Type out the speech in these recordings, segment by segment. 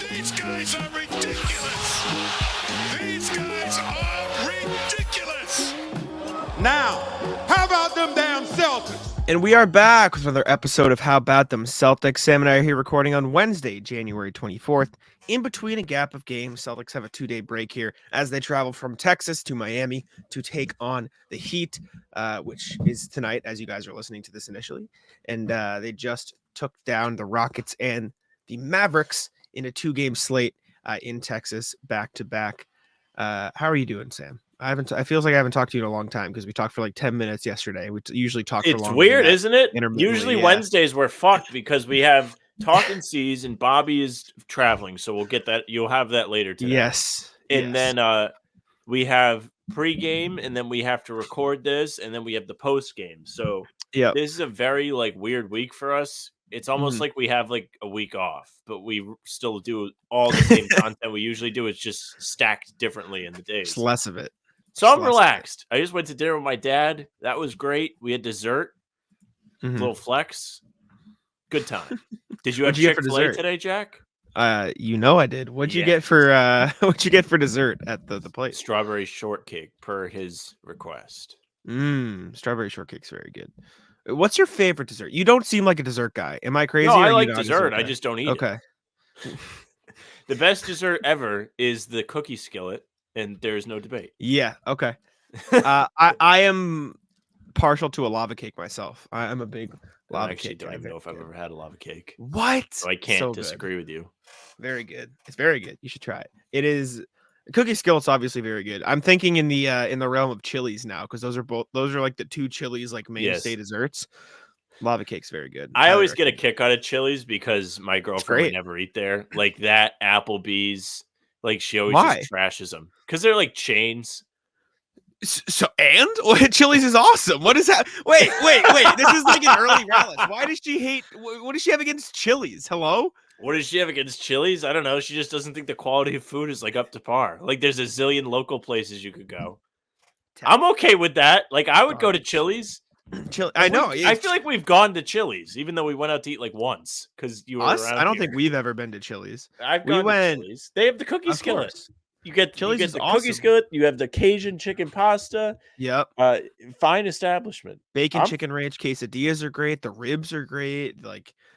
These guys are ridiculous. These guys are ridiculous. Now, how about them damn Celtics? And we are back with another episode of How About Them Celtics. Sam and I are here recording on Wednesday, January 24th. In between a gap of games, Celtics have a 2-day break here as they travel from Texas to Miami to take on the Heat, which is tonight as you guys are listening to this initially. And they just took down the Rockets and the Mavericks in a 2-game slate in Texas back-to-back. How are you doing, Sam? I feels like I haven't talked to you in a long time because we talked for like 10 minutes yesterday. We usually talk for longer. It's weird, isn't it? Intermittently, Usually yeah. Wednesdays we're fucked because we have Talking C's and Bobby is traveling, so we'll get that. You'll have that later today. Yes. And then we have pregame, and then we have to record this, and then we have the post game. So yeah, this is a very weird week for us. It's almost like we have a week off, but we still do all the same content we usually do. It's just stacked differently in the days. Just less of it. So I'm relaxed. I just went to dinner with my dad. That was great. We had dessert, little flex. Good time. Did you have Chick-fil-A today, Jack? I did. What'd you get for dessert at the place? Strawberry shortcake per his request. Strawberry shortcake's very good. What's your favorite dessert? You don't seem like a dessert guy. Am I crazy? No, I like dessert. I just don't eat it. Okay. The best dessert ever is the cookie skillet, and there's no debate. Yeah. Okay. I am partial to a lava cake myself. I'm a big lava cake. I don't even know if I've ever had a lava cake. What? So I can't disagree with you. Very good. It's very good. You should try it. It is. Cookie skillet's obviously very good. I'm thinking in the realm of chilies now because those are like the two chilies mainstay desserts. Lava cake's very good. I always get a kick out of Chili's because my girlfriend would never eat there. Like that Applebee's, she always just trashes them because they're like chains. So Chili's is awesome. What is that? Wait. This is like an early relish. Why does she hate? What does she have against Chili's? Hello. What does she have against Chili's? I don't know. She just doesn't think the quality of food is up to par. There's a zillion local places you could go. I'm okay with that. I would go to Chili's. I know. I feel like we've gone to Chili's, even though we went out to eat once because you were around. I don't think we've ever been to Chili's. I've gone to Chili's. They have the cookie skillet. You get the cookie skillet. You have the Cajun chicken pasta. Yep. Fine establishment. Bacon chicken ranch quesadillas are great. The ribs are great.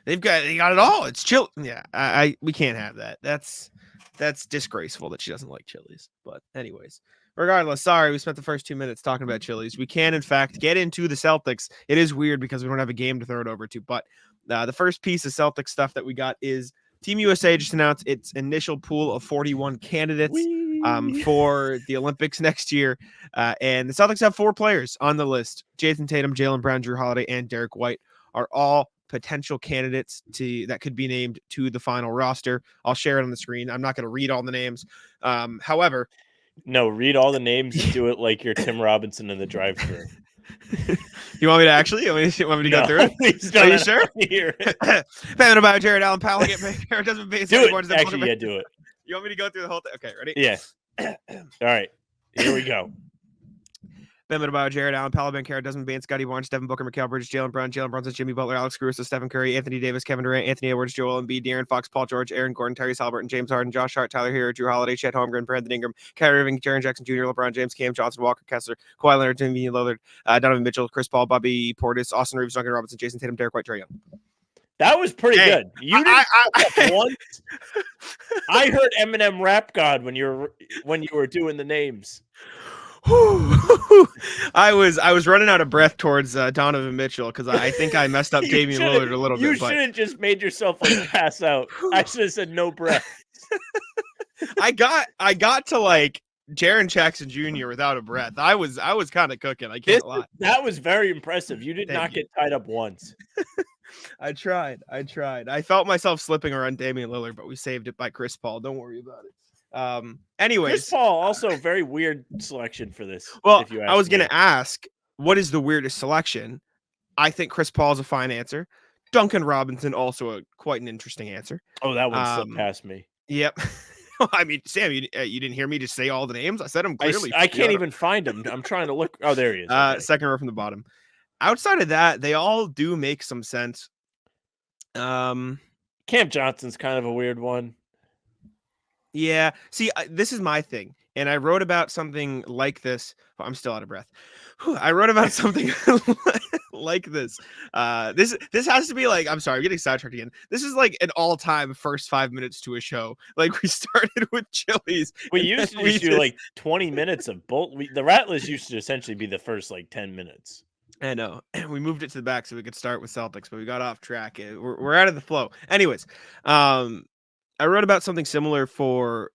They got it all. It's chill. Yeah. We can't have that. That's disgraceful that she doesn't like Chili's. But anyways, regardless, sorry we spent the first 2 minutes talking about Chili's. We can in fact get into the Celtics. It is weird because we don't have a game to throw it over to. But the first piece of Celtics stuff that we got is Team USA just announced its initial pool of 41 candidates for the Olympics next year. And the Celtics have 4 players on the list. Jason Tatum, Jaylen Brown, Drew Holiday, and Derek White are all potential candidates that could be named to the final roster. I'll share it on the screen. I'm not going to read all the names. However. No, read all the names and do it like you're Tim Robinson in the drive-thru. You want me to actually? You want me to go through it? Are you sure? Payment about Jared Allen, Powell, get Desmond Bates. Do it. Actually, yeah, do it. You want me to go through the whole thing? Okay, ready? Yeah. All right. Here we go. Payment about Jared Allen, Powell, Bankera, Desmond Bates, Scotty Barnes, Devin Booker, Mikal Bridges, Jaylen Brown, Jalen Brunson, Jimmy Butler, Alex Caruso, Stephen Curry, Anthony Davis, Kevin Durant, Anthony Edwards, Joel Embiid, De'Aaron Fox, Paul George, Aaron Gordon, Tyrese Haliburton, James Harden, Josh Hart, Tyler Hero, Drew Holiday, Chet Holmgren, Brandon Ingram, Kyrie Irving, Jaren Jackson Jr., LeBron James, Cam Johnson, Walker Kessler, Kawhi Leonard, Jimmy Lillard, Donovan Mitchell, Chris Paul, Bobby Portis, Austin Reeves, Duncan Robinson, Jason Tatum, Derek White, Trae Young. That was pretty good. You didn't once. I heard Eminem Rap God when you were doing the names. I was running out of breath towards Donovan Mitchell because I think I messed up Damian Lillard a little bit. You shouldn't just made yourself pass out. I should have said no breath. I got to Jaren Jackson Jr. without a breath. I was kind of cooking. I can't lie. That was very impressive. You did not get tied up once. I tried. I felt myself slipping around Damian Lillard, but we saved it by Chris Paul. Don't worry about it. Anyways, Chris Paul also very weird selection for this. Well, I was going to ask, what is the weirdest selection? I think Chris Paul is a fine answer. Duncan Robinson also quite an interesting answer. Oh, that one slipped past me. Yep. I mean, Sam, you didn't hear me just say all the names. I said them clearly. I can't even find him. I'm trying to look. Oh, there he is. Okay. Second row from the bottom. Outside of that, they all do make some sense. Cam Johnson's kind of a weird one. Yeah. See, this is my thing. And I wrote about something like this. Oh, I'm still out of breath. I wrote about something like this. This has to be like, I'm sorry, I'm getting sidetracked again. This is like an all-time first 5 minutes to a show. Like we started with Chili's. We used to just do like 20 minutes of both. The Rattlers used to essentially be the first like 10 minutes. I know. We moved it to the back so we could start with Celtics, but we got off track. We're out of the flow. Anyways, I wrote about something similar for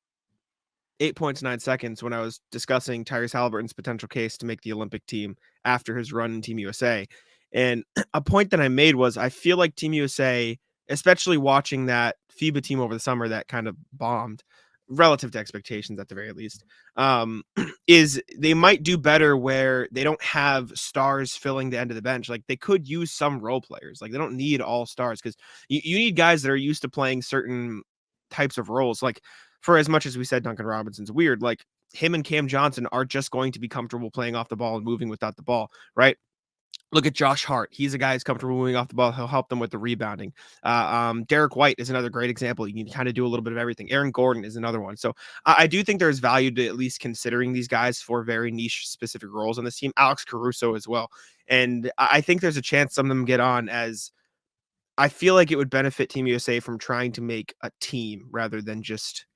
8 points, 9 seconds when I was discussing Tyrese Halliburton's potential case to make the Olympic team after his run in Team USA. And a point that I made was I feel like Team USA, especially watching that FIBA team over the summer that kind of bombed relative to expectations at the very least, is they might do better where they don't have stars filling the end of the bench. Like they could use some role players. Like they don't need all stars because you need guys that are used to playing certain types of roles. Like for as much as we said Duncan Robinson's weird, like him and Cam Johnson are just going to be comfortable playing off the ball and moving without the ball, right? Look at Josh Hart. He's a guy who's comfortable moving off the ball. He'll help them with the rebounding. Derek White is another great example. You can kind of do a little bit of everything. Aaron Gordon is another one. So I do think there's value to at least considering these guys for very niche specific roles on this team. Alex Caruso as well. And I think there's a chance some of them get on, as I feel like it would benefit Team USA from trying to make a team rather than just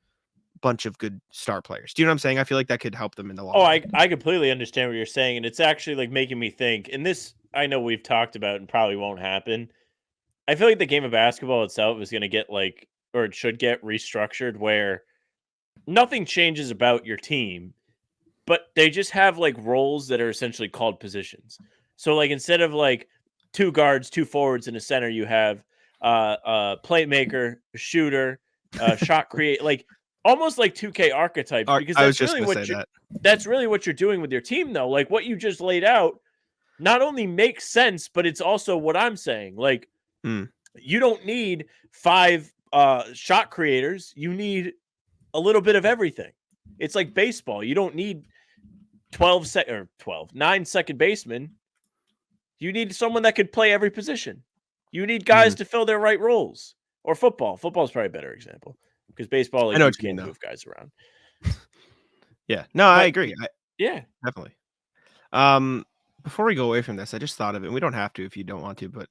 bunch of good star players. Do you know what I'm saying? I feel like that could help them in the long run. I completely understand what you're saying, and it's actually like making me think, and this I know we've talked about and probably won't happen. I feel like the game of basketball itself is going to get like, or it should get restructured where nothing changes about your team, but they just have like roles that are essentially called positions. So like instead of like 2 guards, 2 forwards, and a center, you have a playmaker, a shooter, shot create, like almost like 2K archetypes, because that's really what that's really what you're doing with your team, though. Like what you just laid out not only makes sense, but it's also what I'm saying. Like you don't need 5 shot creators. You need a little bit of everything. It's like baseball. You don't need 9 second basemen. You need someone that could play every position. You need guys to fill their right roles. Or football. Football is probably a better example. Because baseball, like, I know you can't move guys around. Yeah. No, I agree. Yeah. Definitely. Before we go away from this, I just thought of it. And we don't have to if you don't want to, but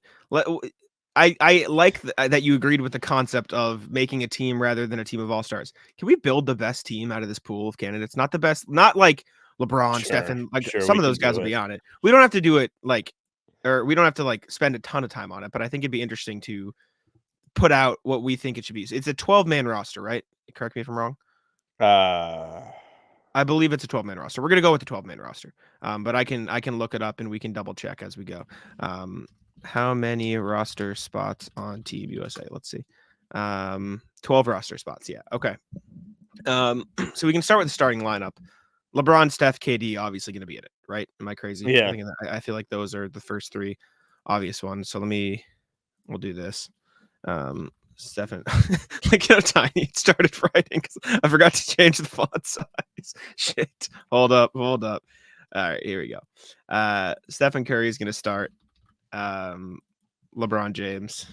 I like that you agreed with the concept of making a team rather than a team of all-stars. Can we build the best team out of this pool of candidates? Not the best, not like LeBron, Stephen, like some of those guys will be on it. We don't have to do it like, or we don't have to like spend a ton of time on it, but I think it'd be interesting to put out what we think it should be. It's a 12-man roster, right? Correct me if I'm wrong. I believe it's a 12-man roster. We're gonna go with the 12-man roster. But I can look it up and we can double check as we go. How many roster spots on Team USA? Let's see. 12 roster spots. Yeah. Okay. So we can start with the starting lineup. LeBron, Steph, KD, obviously going to be in it, right? Am I crazy? Yeah. I feel like those are the first 3 obvious ones. So we'll do this. Stephen, like how tiny it started writing because I forgot to change the font size. Shit. Hold up. All right, here we go. Stephen Curry is going to start. LeBron James.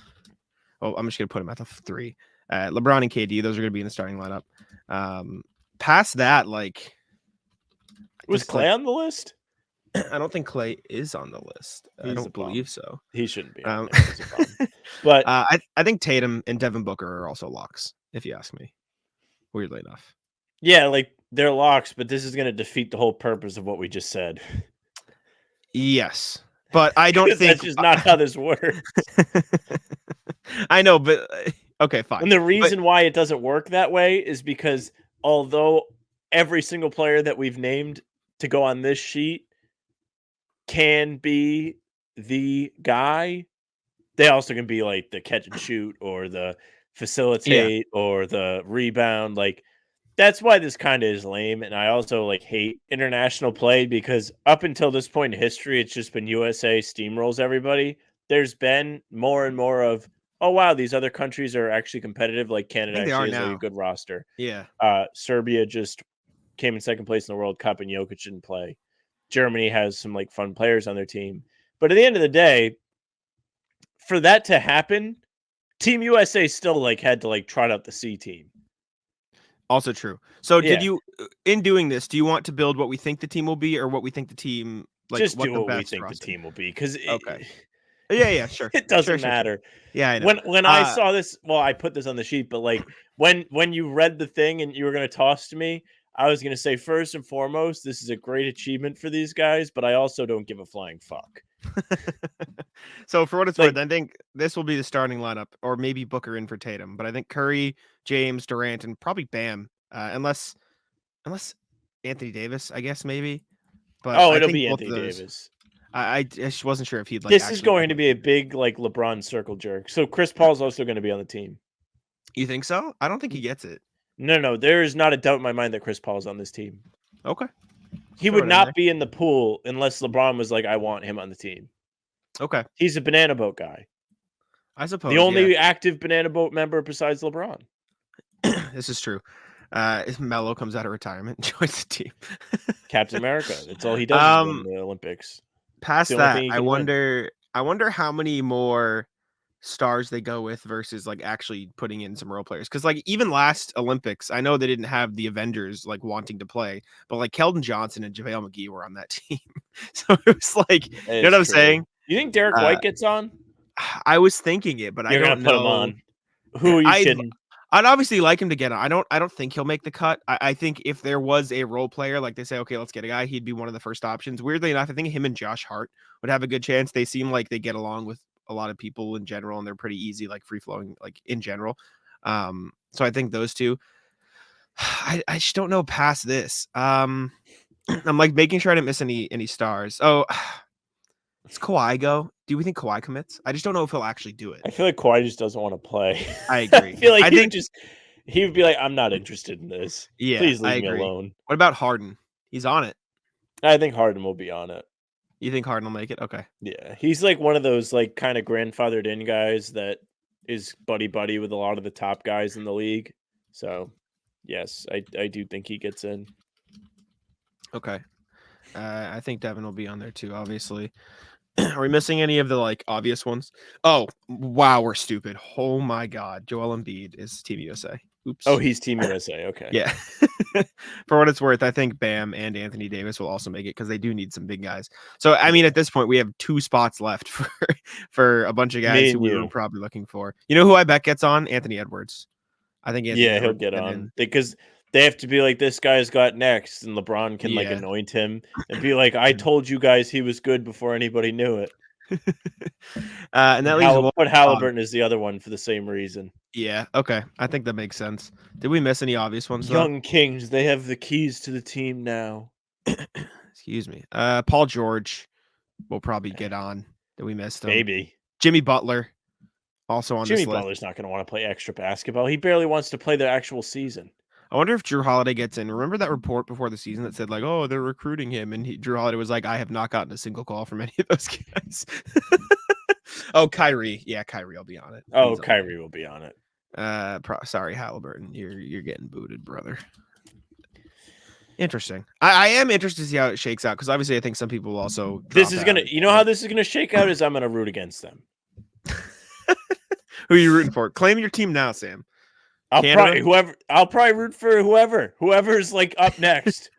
Oh, I'm just going to put him at the 3. LeBron and KD, those are going to be in the starting lineup. Past that, like, was Clay on the list? I don't think Clay is on the list. I don't believe so. He shouldn't be on there. But I think Tatum and Devin Booker are also locks, if you ask me. Weirdly enough. Yeah, like they're locks, but this is going to defeat the whole purpose of what we just said. Yes, but I don't think that's just not how this works. I know, but okay, fine. And the reason why it doesn't work that way is because although every single player that we've named to go on this sheet can be the guy, they also can be like the catch and shoot or the facilitate or the rebound. Like that's why this kind of is lame. And I also like hate international play because up until this point in history, it's just been USA steamrolls everybody. There's been more and more of, oh wow, these other countries are actually competitive. Like Canada actually has like a good roster. Yeah. Serbia just came in second place in the World Cup and Jokic didn't play. Germany has some like fun players on their team. But at the end of the day, for that to happen, Team USA still like had to like trot out the C team. Also true. So did Yeah. you, in doing this, do you want to build what we think the team will be or what we think the team, like Just what do the what we best think roster? the team will be, because Okay. Yeah, sure. it doesn't Sure. matter. Yeah, I know. When I saw this, well, I put this on the sheet, but like when you read the thing and you were gonna toss to me, I was gonna say first and foremost, this is a great achievement for these guys, but I also don't give a flying fuck. So for what it's Like, worth, I think this will be the starting lineup, or maybe Booker in for Tatum. But I think Curry, James, Durant, and probably Bam, unless Anthony Davis, I guess maybe. But oh, I it'll think be both Anthony of those. Davis. I just wasn't sure if he'd like. This is actually going to come be a in. big like LeBron circle jerk. So Chris Paul's also going to be on the team. You think so? I don't think he gets it. No, there is not a doubt in my mind that Chris Paul's on this team. Okay. He Throw would it in not there. be in the pool unless LeBron was like, I want him on the team. Okay. He's a banana boat guy. I suppose The only active banana boat member besides LeBron. This is true. If Melo comes out of retirement and joins the team. Captain America. That's all he does is win the Olympics. Past the only that, thing he I can win. wonder how many more stars they go with versus like actually putting in some role players. Because like even last Olympics, I know they didn't have the Avengers like wanting to play, but like Keldon Johnson and JaVale McGee were on that team. So it was like, you know what I'm saying? You think Derek White gets on? I was thinking it, but You're I gonna don't put him know. on. Who are you kidding? I'd obviously like him to get on. I don't think he'll make the cut. I think if there was a role player, like they say, okay, let's get a guy, he'd be one of the first options. Weirdly enough, I think him and Josh Hart would have a good chance. They seem like they get along with a lot of people in general, and they're pretty easy, like free flowing, like in general. So I think those two. I just don't know past this. I'm like making sure I didn't miss any stars. Oh, does Kawhi go? Do we think Kawhi commits? I just don't know if he'll actually do it. I feel like Kawhi just doesn't want to play. I agree. I feel like he would be like, I'm not interested in this. Yeah, Please I leave me agree. alone. What about Harden? He's on it. I think Harden will be on it. You think Harden will make it? Okay. Yeah. He's like one of those like kind of grandfathered in guys that is buddy with a lot of the top guys in the league. So yes, I do think he gets in. Okay. I think Devin will be on there too, obviously. Are we missing any of the like obvious ones? Oh, wow, we're stupid. Oh my god. Joel Embiid is Team USA. Oops. Oh, he's Team USA. Okay. Yeah. For what it's worth, I think Bam and Anthony Davis will also make it because they do need some big guys. So I mean, at this point, we have 2 spots left for a bunch of guys who we were probably looking for. You know who I bet gets on? Anthony Edwards. I think Anthony Edwards he'll get on because they have to be like, this guy's got next, and LeBron can like anoint him and be like, I told you guys he was good before anybody knew it. And that leaves but Halliburton is the other one for the same reason. Yeah, okay. I think that makes sense. Did we miss any obvious ones? Young Kings, they have the keys to the team now. Excuse me. Paul George will probably get on. Did we miss him? Maybe. Jimmy Butler also on this list. Jimmy Butler's not going to want to play extra basketball. He barely wants to play the actual season. I wonder if Drew Holiday gets in. Remember that report before the season that said like, oh, they're recruiting him, and Drew Holiday was like, I have not gotten a single call from any of those guys. Oh, Kyrie. Yeah, Kyrie will be on it. Oh, Kyrie will be on it. Sorry, Halliburton. You're getting booted, brother. Interesting. I am interested to see how it shakes out because obviously I think some people will also. This is gonna. You know how this is gonna shake out is I'm gonna root against them. Who are you rooting for? Claim your team now, Sam. I'll probably root for whoever's like up next.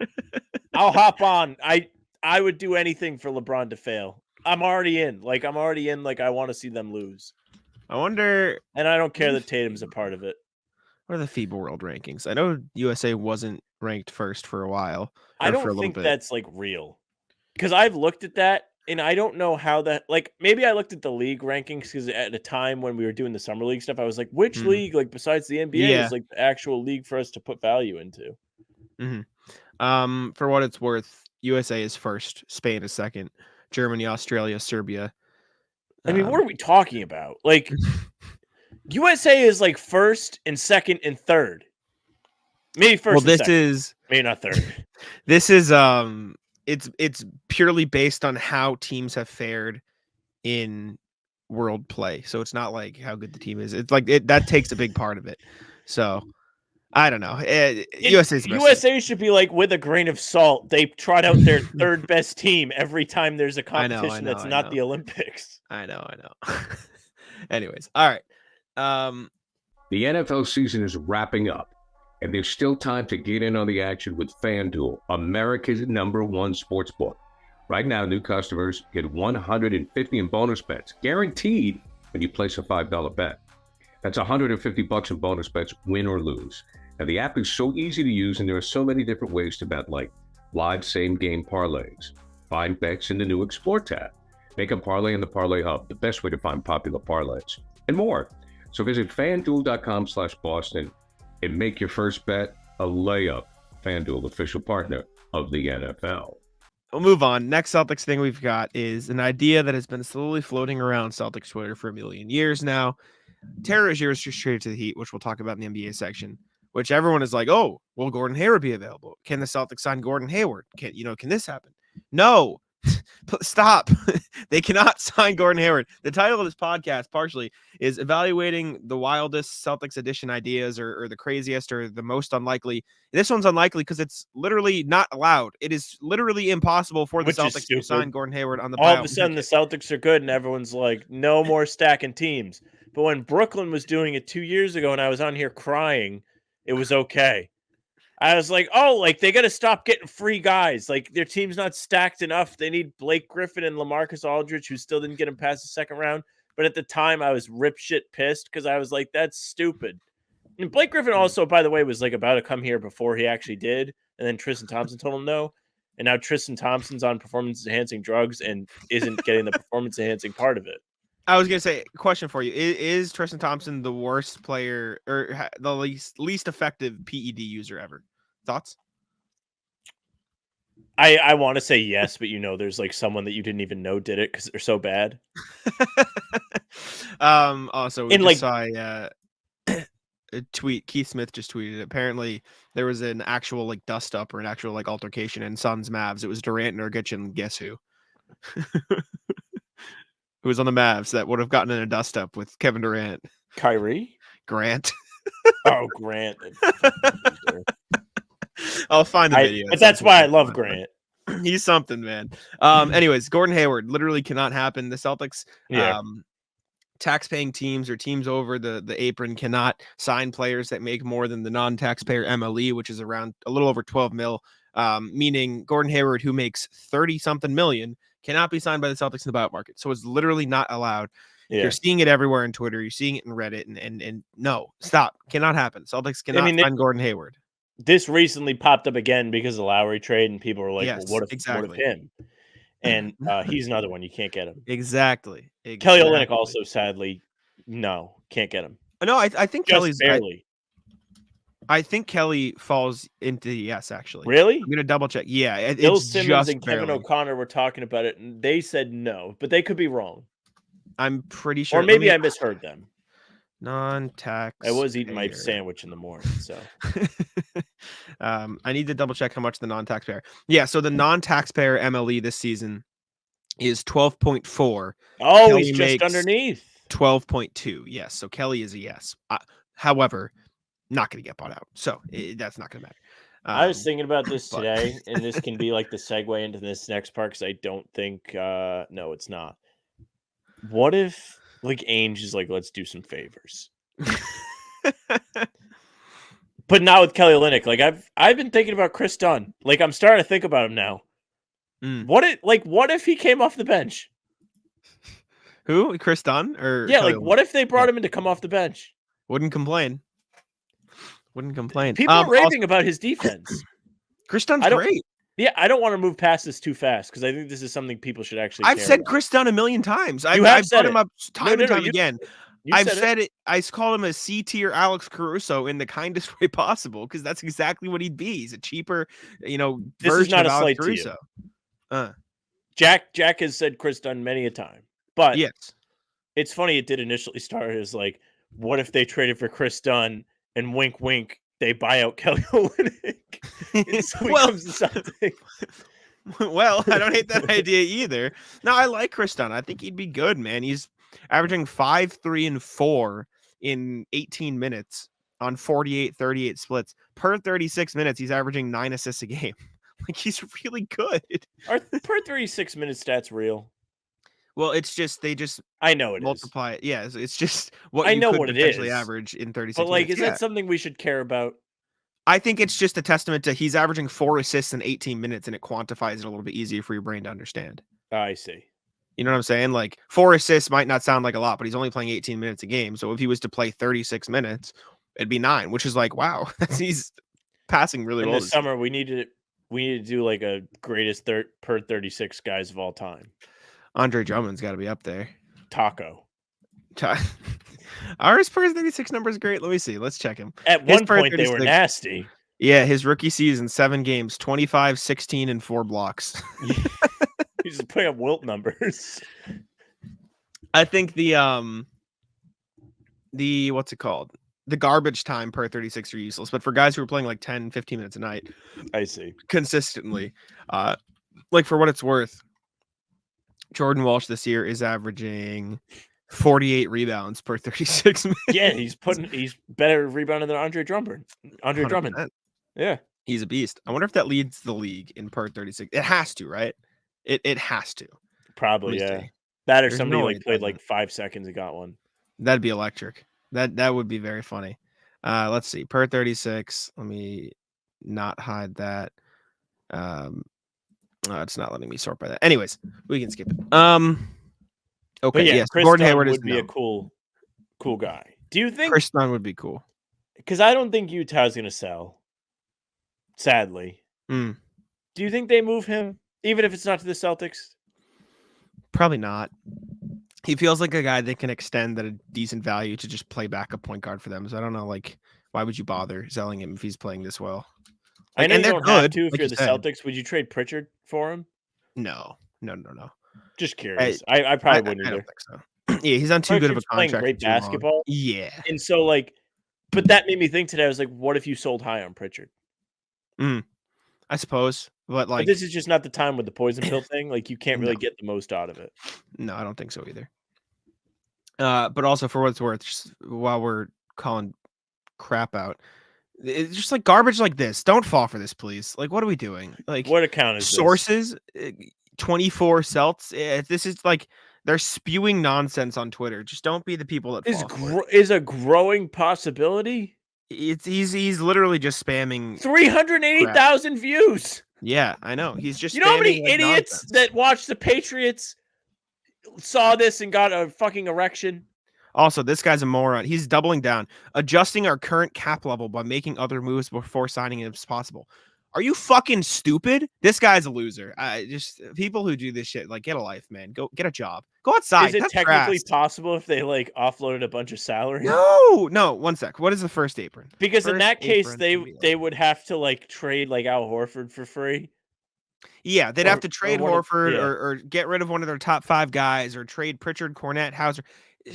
I'll hop on. I would do anything for LeBron to fail. I'm already in. Like I want to see them lose. I wonder, and I don't care that Tatum's a part of it. What are the FIBA World Rankings? I know USA wasn't ranked first for a while. I don't think that's like real because I've looked at that. And I don't know how that, like, maybe I looked at the league rankings because at a time when we were doing the summer league stuff, I was like, which league, like, besides the NBA, is like the actual league for us to put value into? For what it's worth, USA is first, Spain is second, Germany, Australia, Serbia. I mean, what are we talking about? Like, USA is like first and second and third. Maybe first. Well, this is maybe not third. This is it's purely based on how teams have fared in world play. So it's not like how good the team is. It's like that takes a big part of it. So I don't know. USA should be like with a grain of salt. They trot out their third best team every time there's a competition that's not the Olympics. I know. Anyways, all right. The NFL season is wrapping up. And there's still time to get in on the action with FanDuel, America's #1 sportsbook. Right now, new customers get $150 in bonus bets, guaranteed when you place a $5 bet. That's $150 in bonus bets, win or lose. Now, the app is so easy to use, and there are so many different ways to bet, like live same-game parlays, find bets in the new Explore tab, make a parlay in the Parlay Hub, the best way to find popular parlays, and more. So visit FanDuel.com/Boston and make your first bet a layup. FanDuel, official partner of the NFL. We'll move on. Next Celtics thing we've got is an idea that has been slowly floating around Celtics Twitter for a million years now. Terry Rozier is just traded to the Heat, which we'll talk about in the NBA section, which everyone is like, oh, will Gordon Hayward be available? Can the Celtics sign Gordon Hayward? Can this happen? No. Stop. They cannot sign Gordon Hayward. The title of this podcast partially is evaluating the wildest Celtics edition ideas or the craziest or the most unlikely. This one's unlikely because it's literally not allowed. It is literally impossible for the Celtics to sign Gordon Hayward on the buyout. All of a sudden the Celtics are good and everyone's like, no more stacking teams. But when Brooklyn was doing it 2 years ago and I was on here crying, it was okay. I was like, oh, like they got to stop getting free guys. Like their team's not stacked enough. They need Blake Griffin and LaMarcus Aldridge, who still didn't get him past the second round. But at the time, I was rip shit pissed because I was like, that's stupid. And Blake Griffin also, by the way, was like about to come here before he actually did. And then Tristan Thompson told him no. And now Tristan Thompson's on performance-enhancing drugs and isn't getting the performance-enhancing part of it. I was going to say, question for you. Is Tristan Thompson the worst player or the least effective PED user ever? Thoughts? I want to say yes, but there's like someone that you didn't even know did it because they're so bad. Also, we just saw a tweet. Keith Smith just tweeted it. Apparently, there was an actual like dust up or an actual like altercation in Suns Mavs. It was Durant and Nurkic, and guess who? Who was on the Mavs that would have gotten in a dust up with Kevin Durant? Kyrie? Grant. Oh, Grant. I'll find the video. But that's why I love Grant. He's something, man. Anyways, Gordon Hayward literally cannot happen. The Celtics, tax-paying teams or teams over the apron cannot sign players that make more than the non-taxpayer MLE, which is around a little over 12 mil. Meaning Gordon Hayward, who makes 30-something million, cannot be signed by the Celtics in the buyout market. So it's literally not allowed. Yeah. You're seeing it everywhere on Twitter. You're seeing it in Reddit. And no, stop. Cannot happen. Celtics cannot sign Gordon Hayward. This recently popped up again because of the Lowry trade, and people were like, yes, well, what if him? And he's another one. You can't get him. Exactly. Kelly Olynyk also, sadly, no, can't get him. No, I think just Kelly's barely. I think Kelly falls into yes, actually. Really? I'm going to double check. Yeah. Bill Simmons and Kevin O'Connor were talking about it, and they said no, but they could be wrong. I'm pretty sure. Or maybe I misheard them. Non-tax. I was eating my sandwich in the morning, so. I need to double check how much the non-taxpayer. Yeah, so the non-taxpayer MLE this season is 12.4. Oh, Kelly he's just underneath. 12.2. Yes, so Kelly is a yes. However, not going to get bought out, so that's not going to matter. I was thinking about this today, and this can be like the segue into this next part because I don't think. No, it's not. What if? Like Ainge is like, let's do some favors. But not with Kelly Olynyk. Like I've been thinking about Chris Dunn. Like I'm starting to think about him now. What if he came off the bench? Who? Chris Dunn? Or yeah, Kelly Olynyk? What if they brought him in to come off the bench? Wouldn't complain. People are raving about his defense. Chris Dunn's great. Yeah, I don't want to move past this too fast because I think this is something people should actually. I've said about. Chris Dunn a million times. I've brought him up time and time again. I've said it. I call him a C-tier Alex Caruso in the kindest way possible because that's exactly what he'd be. He's a cheaper, this version is not of a Alex slight Caruso. Jack has said Chris Dunn many a time, but yes, it's funny. It did initially start as like, what if they traded for Chris Dunn and wink, wink. They buy out Kelly Olynyk. Well, I don't hate that idea either. No, I like Chris Dunn. I think he'd be good, man. He's averaging 5, 3, and 4 in 18 minutes on 48-38 splits. Per 36 minutes, he's averaging 9 assists a game. Like he's really good. Are per 36 minute stats real? Well, it's just they just I know it multiply it. Yeah, it's just what I you know could what it potentially is. average in 36 But like, minutes. is that something we should care about? I think it's just a testament to he's averaging 4 assists in 18 minutes, and it quantifies it a little bit easier for your brain to understand. I see. You know what I'm saying? Like 4 assists might not sound like a lot, but he's only playing 18 minutes a game. So if he was to play 36 minutes, it'd be 9, which is like, wow, he's passing really well. In the summer, we need to do like a greatest per 36 guys of all time. Andre Drummond's got to be up there. Taco. Our per 36 number is great. Let me see. Let's check him. At one point, they were nasty. Yeah, his rookie season, 7 games, 25, 16, and 4 blocks. He's just putting up Wilt numbers. I think the what's it called? The garbage time per 36 are useless, but for guys who are playing like 10, 15 minutes a night, I see, consistently, like for what it's worth, Jordan Walsh this year is averaging 48 rebounds per 36 minutes. Yeah, he's better rebounding than Andre Drummond. 100%. Yeah, he's a beast. I wonder if that leads the league in per 36. It has to, right? It has to. Probably, yeah. That or There's somebody no like way it played doesn't. like 5 seconds and got one. That'd be electric. That would be very funny. Let's see. Per 36. Let me not hide that. It's not letting me sort by that. Anyways, we can skip it. Okay, yeah, yes. Chris Gordon Dunn Hayward would is be a cool guy. Do you think? Chris Dunn would be cool. Because I don't think Utah's going to sell. Sadly. Mm. Do you think they move him, even if it's not to the Celtics? Probably not. He feels like a guy that can extend at a decent value to just play backup point guard for them. So I don't know, like, why would you bother selling him if he's playing this well? Like, I know and you they're don't have good, to if like you're you the said. Celtics. Would you trade Pritchard for him? No. Just curious. I probably wouldn't I either. don't think so. Yeah, he's on too good of a Pritchard's playing contract. great for too long. basketball. Yeah. And so, like, but that made me think today. I was like, what if you sold high on Pritchard? I suppose. But like, But this is just not the time with the poison pill thing. Like, you can't really get the most out of it. No, I don't think so either. But also for what it's worth, just while we're calling crap out, it's just like garbage like this. Don't fall for this, please. Like, what are we doing? Like, What account is sources? 24 Celts. This is like they're spewing nonsense on Twitter. Just don't be the people that this? fall for it. Is a growing possibility. He's literally just spamming 380,000 views. Yeah, I know. He's just You know how many spamming, like, idiots nonsense. that watched the Patriots saw this and got a fucking erection? Also, this guy's a moron. He's doubling down, adjusting our current cap level by making other moves before signing it as possible. Are you fucking stupid? This guy's a loser. Just people who do this shit, like, get a life, man. Go get a job. Go outside. Is it That's technically grass. possible if they like offloaded a bunch of salary? No. 1 sec. What is the first apron? Because in First that case, apron would be they would have to like trade like Al Horford for free. Yeah, they'd have to trade one of- Horford yeah. or get rid of one of their top 5 guys or trade Pritchard, Cornette, Hauser.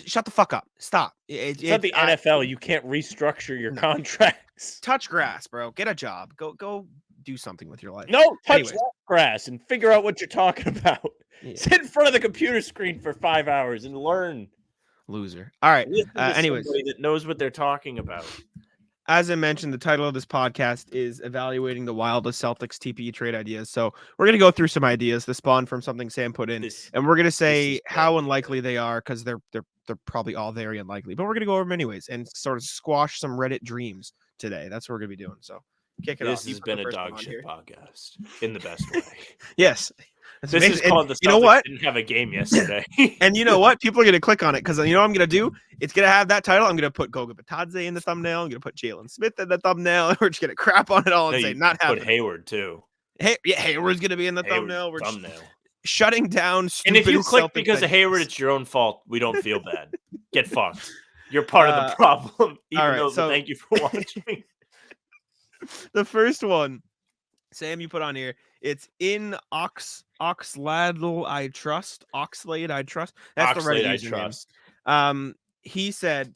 Shut the fuck up. Stop. It's not the NFL. You can't restructure your contracts. Touch grass, bro. Get a job. Go do something with your life. No, touch Anyways. that grass and figure out what you're talking about. Yeah. Sit in front of the computer screen for 5 hours and learn. Loser. All right. Listen to Anyways, somebody that knows what they're talking about. as I mentioned, the title of this podcast is evaluating the wildest Celtics TPE trade ideas. So we're gonna go through some ideas that spawn from something Sam put in, and we're gonna say how unlikely they are because they're probably all very unlikely. But we're gonna go over them anyways and sort of squash some Reddit dreams today. That's what we're gonna be doing. So kick it off. This has been a dog shit podcast in the best way. Yes. That's This amazing. is called the Celtics you know what? didn't have a game yesterday. And you know what? People are going to click on it because you know what I'm going to do? It's going to have that title. I'm going to put Goga Batadze in the thumbnail. I'm going to put Jalen Smith in the thumbnail. We're just going to crap on it all and No, say you not put happening. Hayward too. Hayward's going to be in the thumbnail. We're thumbnail. shutting down. And if you stupidest click Celtics because of ideas. Hayward, it's your own fault. We don't feel bad. Get fucked. You're part of the problem. Even all right, though so- thank you for watching. The first one, Sam, you put on here. It's in Oxladle I trust. Oxlade I trust. That's the Oxlade, Reddit I username. trust. He said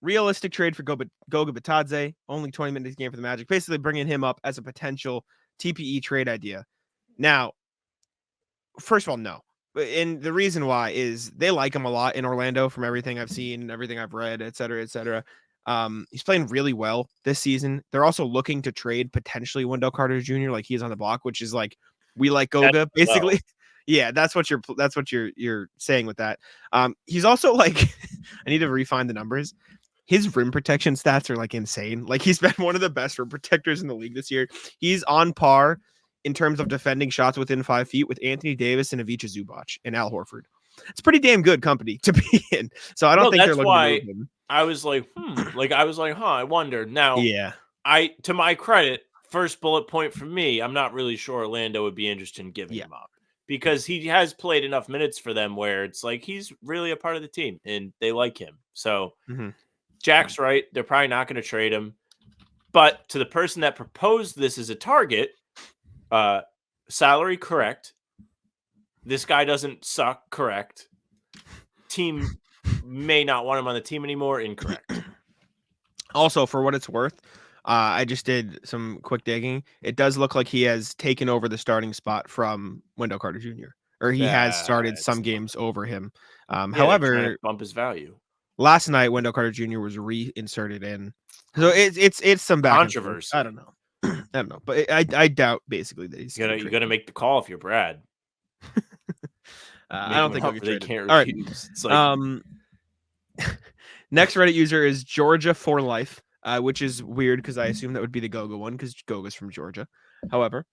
realistic trade for Goga Batadze, only 20 minutes game for the Magic, basically bringing him up as a potential TPE trade idea. Now, first of all, no. And the reason why is they like him a lot in Orlando from everything I've seen, everything I've read, et cetera, et cetera. He's playing really well this season. They're also looking to trade potentially Wendell Carter Jr. like he's on the block, which is like we like Goga basically. Yeah, that's what you're saying with that. He's also like I need to refine the numbers. his rim protection stats are like insane. Like he's been one of the best rim protectors in the league this year. He's on par in terms of defending shots within 5 feet with Anthony Davis and Ivica Zubac and Al Horford. It's pretty damn good company to be in. So I don't think they're looking to move him. I was like, I wonder. Now, Yeah. To my credit, first bullet point for me, I'm not really sure Orlando would be interested in giving him up because he has played enough minutes for them where it's like he's really a part of the team and they like him. So Jack's right. They're probably not going to trade him. But to the person that proposed this as a target, salary correct. This guy doesn't suck, correct. Team may not want him on the team anymore, incorrect. Also, for what it's worth, I just did some quick digging. It does look like he has taken over the starting spot from Wendell Carter Jr. Or he has started some games over him. However, bump his value. Last night, Wendell Carter Jr. was reinserted in, so it's some back controversy. I don't know, but I doubt basically that he's you gotta make the call if you're Brad. I don't think they can't refuse. All right. It's like, next Reddit user is Georgia for life, which is weird because I assume that would be the Goga one because Goga's from Georgia. However,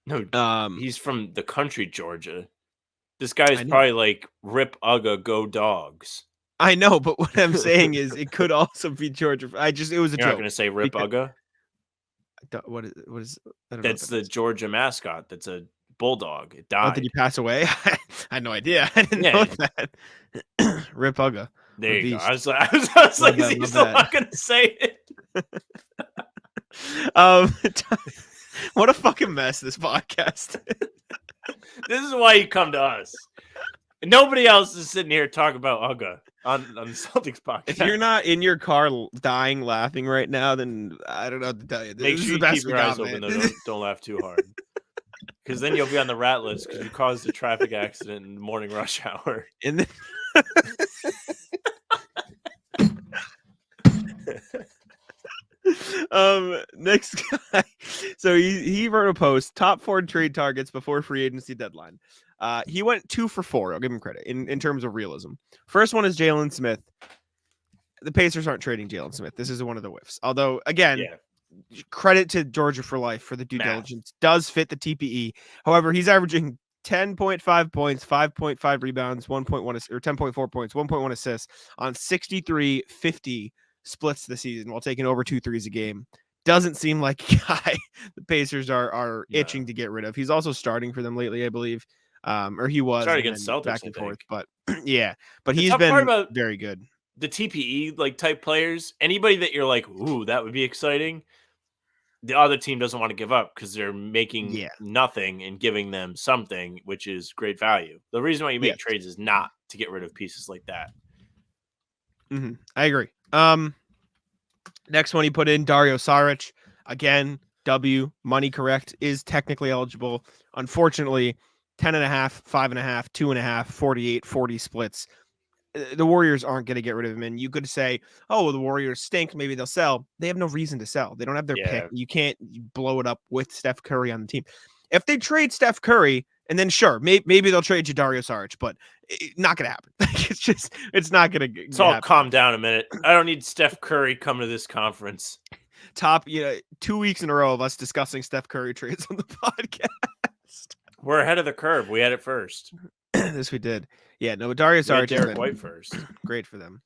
no, he's from the country Georgia. This guy's probably like Rip Ugga, go Dogs. I know, but what I'm saying is it could also be Georgia. It was a You're joke. Not going to say Rip Ugga? What is? That's the Georgia mascot. That's a bulldog. It died. Oh, did he pass away? I had no idea. I didn't know that. Rip Ugga. There you go. I was like, is he still not going to say it? What a fucking mess this podcast. This is why you come to us. Nobody else is sitting here talking about Ugga on the Celtics podcast. If you're not in your car dying laughing right now, then I don't know what to tell you. Make sure you keep your eyes open, though. Don't laugh too hard. Because then you'll be on the rat list because you caused a traffic accident in the morning rush hour. Next guy. So he wrote a post, top 4 trade targets before free agency deadline. He went 2 for 4. I'll give him credit in terms of realism. First one is Jalen Smith. The Pacers aren't trading Jalen Smith. This is one of the whiffs. Although, again, credit to Georgia for life for the due diligence. Does fit the TPE. However, he's averaging 10.5 points, 5.5 rebounds, 1.1 or 10.4 points, 1.1 assists on 63-50 splits this season while taking over 2 threes a game. Doesn't seem like a guy the Pacers are itching to get rid of. He's also starting for them lately, I believe. Or he was against Celtics, back and forth, but but he's been very good. The TPE like type players, anybody that you're like, ooh, that would be exciting. The other team doesn't want to give up because they're making nothing and giving them something, which is great value. The reason why you make trades is not to get rid of pieces like that. I agree. Next one he put in Dario Saric. Again, W, money correct, is technically eligible. Unfortunately, 10.5, 5.5, 2.5, 48, 40 splits. The Warriors aren't going to get rid of him. And you could say, oh, well, the Warriors stink. Maybe they'll sell. They have no reason to sell. They don't have their pick. You can't blow it up with Steph Curry on the team. If they trade Steph Curry, and then sure, maybe they'll trade you Dario Saric, but not going to happen. It's not going to It's all calm down a minute. I don't need Steph Curry coming to this conference. 2 weeks in a row of us discussing Steph Curry trades on the podcast. We're ahead of the curve. We had it first. This we did. Yeah, no, but Dario Saric. Derek White first. Great for them.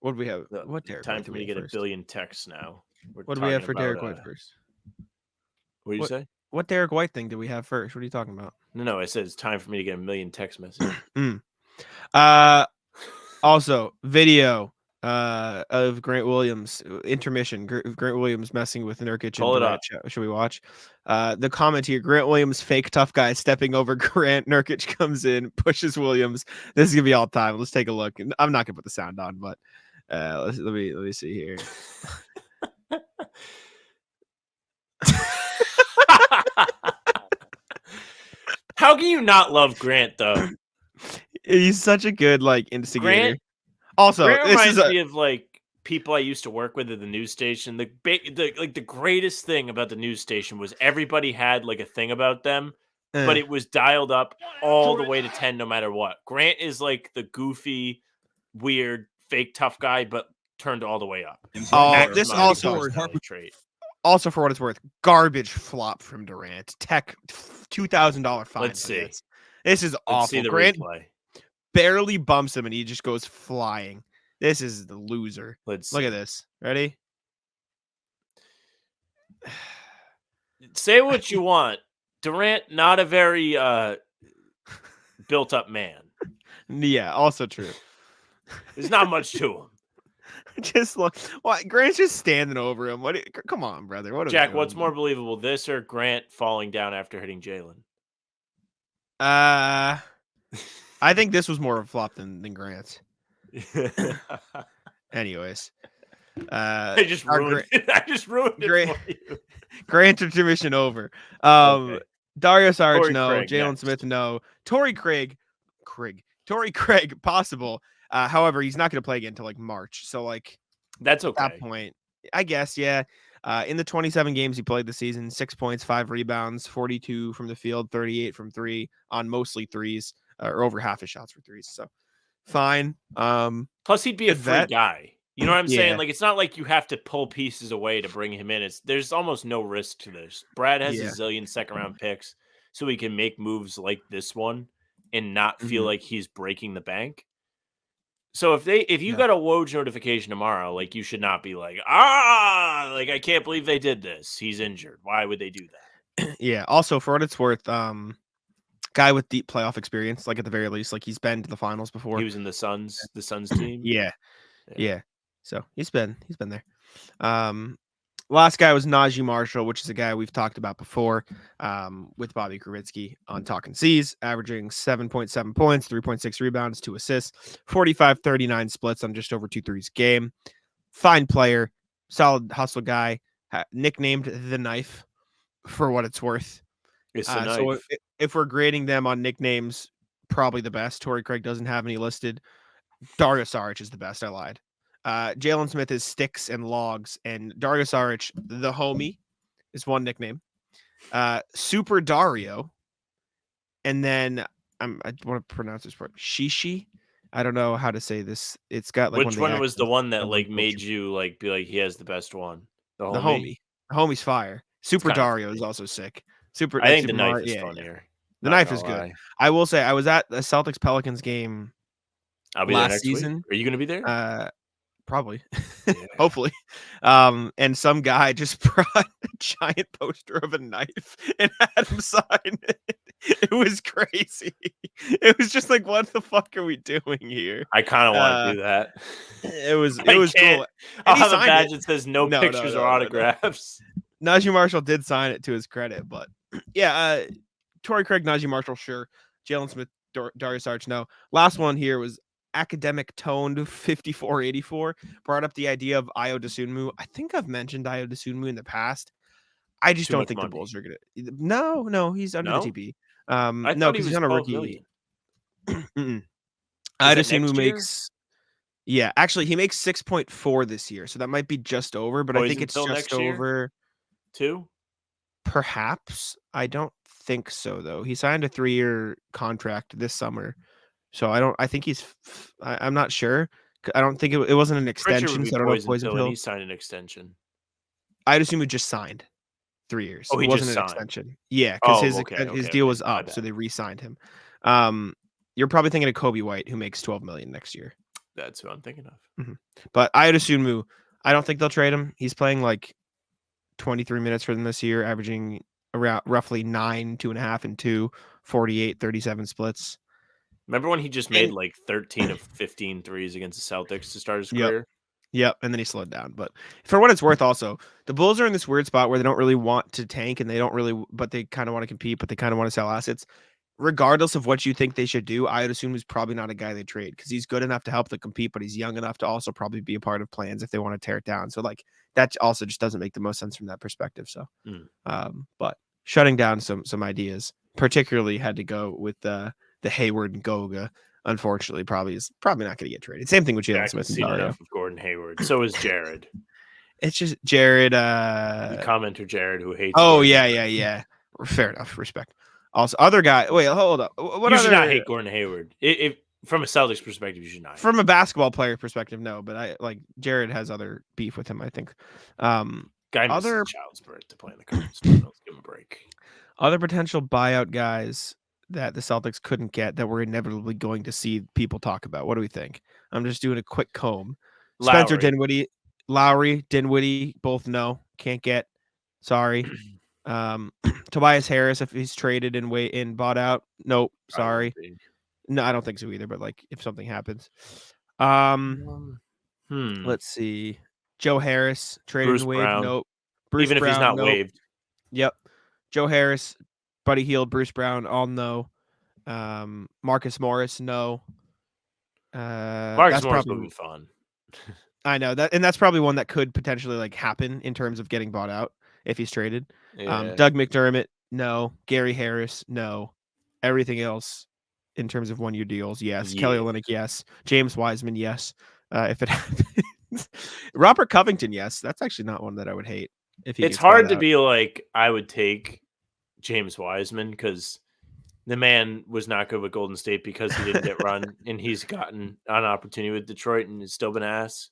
What do we have? What Derek Time White for me to get first? a billion texts now. What do we have for Derek White first? What did you say? What Derek White thing did we have first? What are you talking about? No, I said it's time for me to get a million text messages. Also, video of Grant Williams intermission. Grant Williams messing with Nurkic. Pull it up. Should we watch? The comment here: Grant Williams, fake tough guy, stepping over Grant. Nurkic comes in, pushes Williams. This is gonna be all time. Let's take a look. I'm not gonna put the sound on, but let me see here. How can you not love Grant though? He's such a good instigator. Grant, also, Grant reminds me of people I used to work with at the news station. The greatest thing about the news station was everybody had a thing about them, but it was dialed up all the way to 10 no matter what. Grant is the goofy, weird, fake tough guy, but turned all the way up. Oh, Max this amount of also personality trait. Also, for what it's worth, garbage flop from Durant. Tech $2,000 fine. Let's for see. This is Let's awful. see the Grant replay. barely bumps him and he just goes flying. This is the loser. Let's Look see. at this. Ready? Say what you want. Durant, not a very built up man. Yeah, also true. There's not much to him. Just look. What? Grant's just standing over him. Come on, brother. What? Jack, what's more believable, this or Grant falling down after hitting Jalen? I think this was more of a flop than Grant's. Anyways, I just ruined it. I just ruined it for you. Grant intermission over. Okay. Dario Saric, Torrey no. Craig Jalen next. Smith, no. Torrey Craig, possible. However, he's not going to play again until like March. So like That's at okay. that point, I guess, yeah. In the 27 games he played this season, 6 points, 5 rebounds, 42 from the field, 38 from 3 on mostly threes, or over half his shots for threes. So fine. Plus, he'd be a good free vet. guy. You know what I'm Yeah. saying? Like, it's not like you have to pull pieces away to bring him in. There's almost no risk to this. Brad has Yeah. a zillion second-round picks, so he can make moves like this one and not feel Mhm. like he's breaking the bank. So if you Yeah. got a Woj notification tomorrow, like, you should not be like, like, I can't believe they did this. He's injured. Why would they do that? Yeah. Also, for what it's worth, guy with deep playoff experience, like at the very least, like he's been to the finals before. He was in the Suns team. Yeah. So he's been there. Last guy was Najee Marshall, which is a guy we've talked about before, with Bobby Krivitsky on Talking C's, averaging 7.7 points, 3.6 rebounds, 2 assists, 45-39 splits on just over 2 threes a game. Fine player, solid hustle guy, nicknamed the Knife for what it's worth. It's a knife. So if we're grading them on nicknames, probably the best. Torrey Craig doesn't have any listed. Dario Saric is the best. I lied. Jalen Smith is Sticks and Logs, and Dario Saric, the homie, is one nickname. Super Dario, and then I want to pronounce this word, Shishi. I don't know how to say this. It's got like Which one was the one that I'm like like, made you like be like he has the best one? The homie. the homie. The homie's fire. Super kinda Dario funny. is also sick. Super. I think Super the knife Mario- is yeah, funnier. The Not knife gonna is good. lie. I will say I was at the Celtics Pelicans game I'll be there last next season. week. Are you going to be there? Probably. Yeah. Hopefully. And some guy just brought a giant poster of a knife and had him sign it. It was crazy. It was just like, what the fuck are we doing here? I kind of want to do that. It was I cool. can't. And I'll he have a signed badge it. that says no No, pictures or no. autographs. Najee Marshall did sign it to his credit, but yeah, Torrey Craig, Najee Marshall, sure. Jalen Smith, Dario Saric, no. Last one here was Academic Toned 5484, brought up the idea of Ayo Dosunmu. I think I've mentioned Ayo Dosunmu in the past. I just Too don't much think money. the Bulls are gonna. No, he's under No? the TP. I No, thought because he he's was on a 12 rookie. million. Mm-mm. Is Ayo it next Dosunmu year? makes. Yeah, actually, he makes 6.4 this year, so that might be just over. But I is think it it's till just next year? over. 2? Perhaps. I don't think so, though. He signed a 3-year contract this summer. So I think I'm not sure. I don't think it wasn't an Pritchard extension. would be So I don't know if poison Poison pill, and Pill. he signed an extension. I'd assume he just signed 3 years. Oh, he it wasn't just an signed. extension. Yeah, because Oh, his okay, deal was my up, so bad. they re-signed him. You're probably thinking of Kobe White, who makes $12 million next year. That's who I'm thinking of. But I'd assume I don't think they'll trade him. He's playing like 23 minutes for them this year, averaging around roughly 9, 2.5, and 2, 48, 37 splits. Remember when he just made And- like 13 of 15 threes against the Celtics to start his Yep. career? Yep, and then he slowed down. But for what it's worth, also, the Bulls are in this weird spot where they don't really want to tank, and they don't really, but they kind of want to compete, but they kind of want to sell assets. Regardless of what you think they should do, I would assume he's probably not a guy they trade because he's good enough to help them compete, but he's young enough to also probably be a part of plans if they want to tear it down. So like that also just doesn't make the most sense from that perspective. So, but shutting down some ideas, particularly had to go with the Hayward and Goga. Unfortunately, probably not going to get traded. Same thing with Jalen Jack Smith. has seen enough of Gordon Hayward. So is Jared. It's just Jared. The commenter Jared who hates. Oh Gordon yeah, Hayward. yeah. Fair enough. Respect. Also, other guy. Wait, hold up. What You other? should not hate Gordon Hayward. If From a Celtics perspective, you should not. From a basketball player perspective, no. But I like Jared has other beef with him, I think. Guy misses other child's birth to play in the conference finals. Give him a break. other potential buyout guys that the Celtics couldn't get that we're inevitably going to see people talk about. What do we think? I'm just doing a quick comb. Spencer Dinwiddie, Lowry, Dinwiddie, both no, can't get. Sorry. Tobias Harris, if he's traded and bought out, nope, sorry. No, I don't think so either. But like, if something happens, let's see. Joe Harris traded Bruce and waived. Brown. Nope. Bruce Even Brown, if he's not nope. waived. Yep. Joe Harris, Buddy Hield, Bruce Brown, all no. Marcus Morris, no. Marcus Morris would be fun. I know that, and that's probably one that could potentially like happen in terms of getting bought out if he's traded. Yeah. Doug McDermott, no. Gary Harris, no. Everything else in terms of 1-year deals, yes. Kelly Olynyk, yes. James Wiseman, yes. If it happens, Robert Covington, yes. That's actually not one that I would hate. If he it's hard to be like I would take James Wiseman because the man was not good with Golden State because he didn't get run, and he's gotten an opportunity with Detroit and it's still been ass.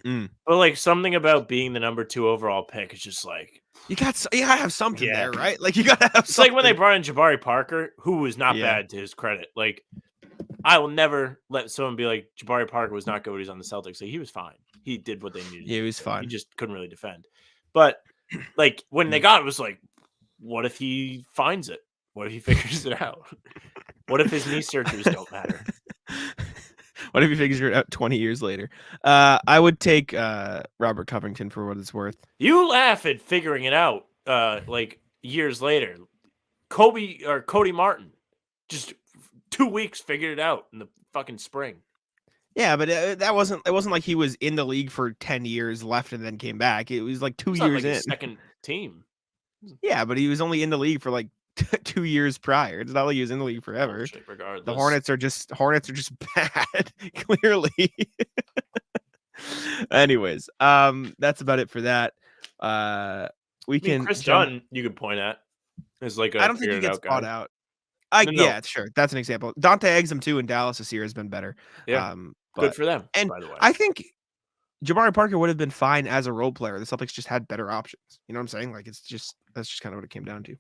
But like something about being the number 2 overall pick is just like you gotta have something there, right? Like you gotta have. It's like when they brought in Jabari Parker, who was not bad to his credit. Like I will never let someone be like Jabari Parker was not good when he was on the Celtics. Like he was fine. He did what they needed. Yeah, he was fine. He just couldn't really defend. But like when they got it, was like, what if he finds it? What if he figures it out? What if his knee surgeries don't matter? What if he figures it out 20 years later? I would take Robert Covington for what it's worth. You laugh at figuring it out like years later. Cody Martin just 2 weeks figured it out in the fucking spring. Yeah, but it wasn't like he was in the league for 10 years, left, and then came back. It was like 2 years in. Second team. Yeah, but he was only in the league for like 2 years prior. It's not like he was in the league forever. Regardless. The Hornets are just bad, clearly. Anyways, that's about it for that. Chris Dunn, you could point at is like I don't think he gets bought out. Yeah, sure. That's an example. Dante Exum too in Dallas this year has been better. Yeah, good for them. And by the way, I think Jabari Parker would have been fine as a role player. The Celtics just had better options. You know what I'm saying? Like that's just kind of what it came down to.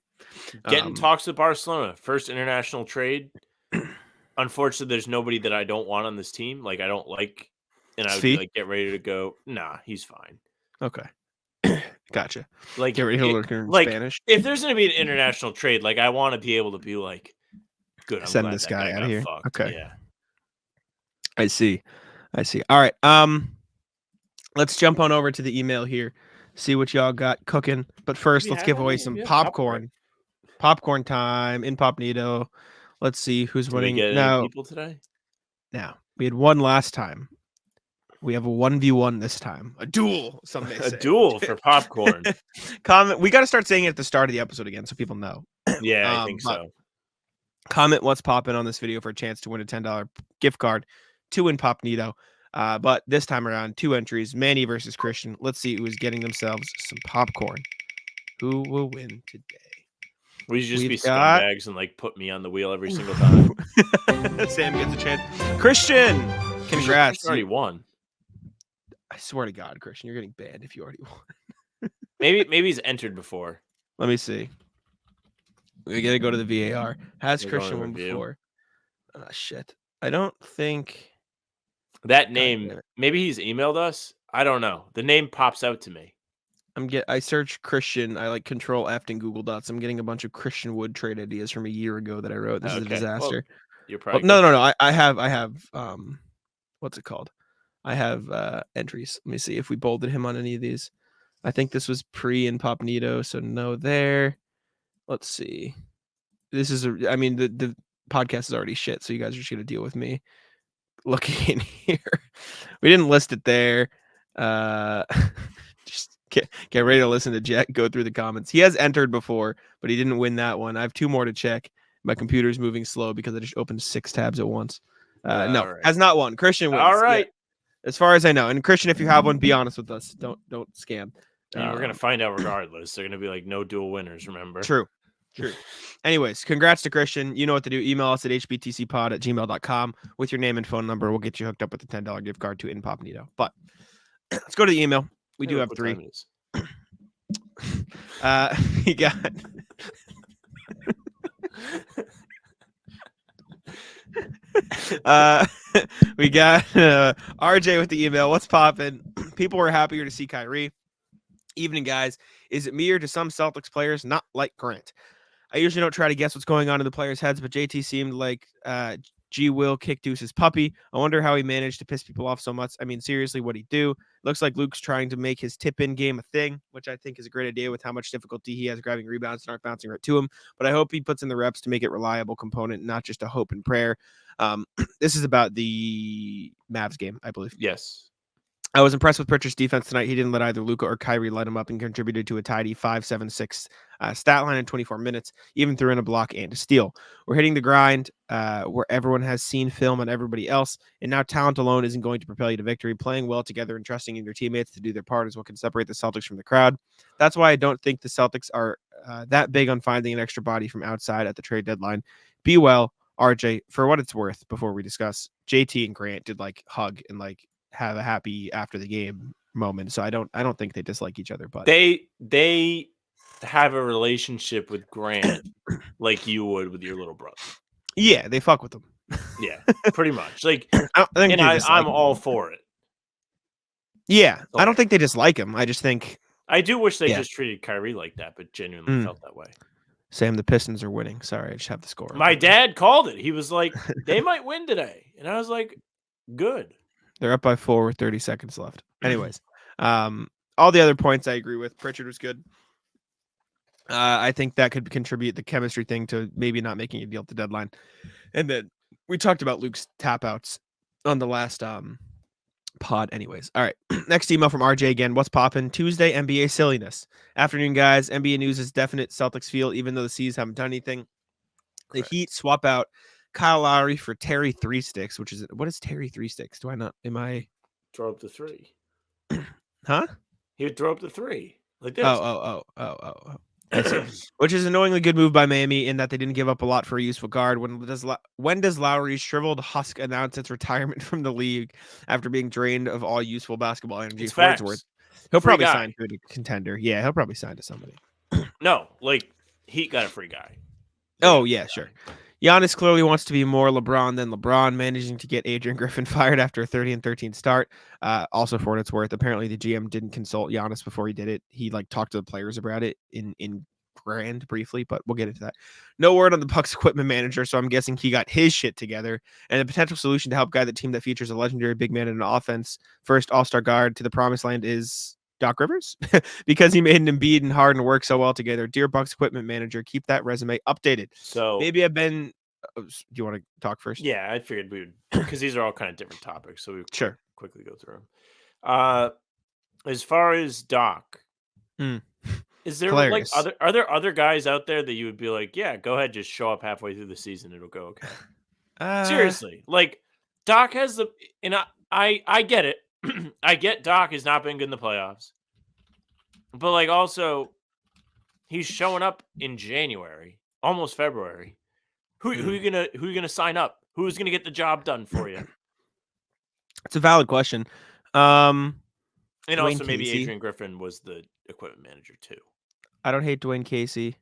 Getting talks with Barcelona, first international trade. Unfortunately, there's nobody that I don't want on this team. Like I don't like, and I would be like get ready to go. Nah, he's fine. Okay. Gotcha. Like get ready to learn in Spanish. If there's going to be an international trade, like I want to be able to be like, good. Send this guy out of here. Fucked. Okay. Yeah. I see. All right. Let's jump on over to the email here. See what y'all got cooking. But first, let's give away some popcorn. Popcorn time in Popnito. Let's see who's winning now. People today? Now we had one last time. We have a 1v1 this time. A duel, some may say. A duel for popcorn. Comment. We got to start saying it at the start of the episode again so people know. Yeah, I think so. Comment what's popping on this video for a chance to win a $10 gift card to win Popnito. But this time around, 2 entries, Manny versus Christian. Let's see who is getting themselves some popcorn. Who will win today? We should just be scumbags and like put me on the wheel every single time. Sam gets a chance. Christian, congrats. You already won. I swear to God, Christian, you're getting banned if you already won. maybe he's entered before. Let me see. We gotta go to the VAR. Has Christian won before? Shit. I don't think that name. Maybe he's emailed us. I don't know. The name pops out to me. I searched Christian. I like Control F in Google Dots. I'm getting a bunch of Christian Wood trade ideas from a year ago that I wrote. This is a disaster. Well, you're probably no. I have what's it called? I have entries. Let me see if we bolded him on any of these. I think this was pre in Popnito, so no there. Let's see. This is the podcast is already shit, so you guys are just gonna deal with me looking in here. We didn't list it there. Just get ready to listen to Jack go through the comments. He has entered before, but he didn't win that one. I have 2 more to check. My computer's moving slow because I just opened 6 tabs at once. Has not won. Christian wins. All right. Yeah. As far as I know. And Christian, if you have one, be honest with us. Don't scam. We're gonna find out regardless. They're gonna be like no dual winners, remember? True. True. Anyways, congrats to Christian. You know what to do. Email us at hbtcpod@gmail.com with your name and phone number. We'll get you hooked up with the $10 gift card to Incognito. But let's go to the email. We do have What 3. time it is. We got we got RJ with the email. What's poppin'? People were happier to see Kyrie. Evening, guys. Is it me or do some Celtics players not like Grant? I usually don't try to guess what's going on in the players' heads, but JT seemed like G. Will kick Deuce's puppy. I wonder how he managed to piss people off so much. I mean, seriously, what'd he do? Looks like Luke's trying to make his tip-in game a thing, which I think is a great idea with how much difficulty he has grabbing rebounds and aren't bouncing right to him. But I hope he puts in the reps to make it a reliable component, not just a hope and prayer. This is about the Mavs game, I believe. Yes. I was impressed with Pritchard's defense tonight. He didn't let either Luka or Kyrie light him up and contributed to a tidy 5-7-6 stat line in 24 minutes, even threw in a block and a steal. We're hitting the grind where everyone has seen film on everybody else, and now talent alone isn't going to propel you to victory. Playing well together and trusting in your teammates to do their part is what can separate the Celtics from the crowd. That's why I don't think the Celtics are that big on finding an extra body from outside at the trade deadline. Be well, RJ. For what it's worth, before we discuss, JT and Grant did like hug and like have a happy after the game moment. So I don't think they dislike each other, but they have a relationship with Grant like you would with your little brother. Yeah, they fuck with them. Yeah, pretty much. Like, I'm all for it. Yeah, I don't think they dislike him. I just think I do wish they just treated Kyrie like that, but genuinely felt that way. Sam, the Pistons are winning. Sorry, I just have the score. My dad called it. He was like, they might win today. And I was like, good. They're up by 4 with 30 seconds left. Anyways, all the other points I agree with. Pritchard was good. I think that could contribute the chemistry thing to maybe not making a deal at the deadline. And then we talked about Luke's tap outs on the last pod. Anyways, all right. Next email from RJ again. What's poppin'? Tuesday NBA silliness. Afternoon, guys. NBA news is definite Celtics feel, even though the C's haven't done anything. The Heat swap out Kyle Lowry for Terry 3 Sticks, which is what is Terry 3 Sticks? Do I not? Am I throw up the 3? Huh? He would throw up the 3 like this. Oh. I see. Which is an annoyingly good move by Miami in that they didn't give up a lot for a useful guard. When does Lowry's shriveled husk announce its retirement from the league after being drained of all useful basketball energy? It's facts. He'll probably sign to a contender. Yeah, he'll probably sign to somebody. No, like Heat got a free guy. Oh yeah, sure. Giannis clearly wants to be more LeBron than LeBron, managing to get Adrian Griffin fired after a 30-13 start. Also, for what it's worth, apparently the GM didn't consult Giannis before he did it. He talked to the players about it in grand briefly, but we'll get into that. No word on the Bucks equipment manager, so I'm guessing he got his shit together. And a potential solution to help guide the team that features a legendary big man in an offense, first all-star guard to the promised land is Doc Rivers, because he made an Embiid and Harden work so well together. Dear Bucks equipment manager, keep that resume updated. So maybe I've been. Do you want to talk first? Yeah, I figured we would, because these are all kind of different topics, so we quickly go through them. As far as Doc, is there are there other guys out there that you would be like, yeah, go ahead, just show up halfway through the season, it'll go okay? Seriously, like Doc has the, and I get it. I get Doc has not been good in the playoffs, but like also he's showing up in January, almost February. Who you gonna sign up? Who's gonna get the job done for you? It's a valid question. And Dwayne also maybe Casey. Adrian Griffin was the equipment manager too. I don't hate Dwayne Casey.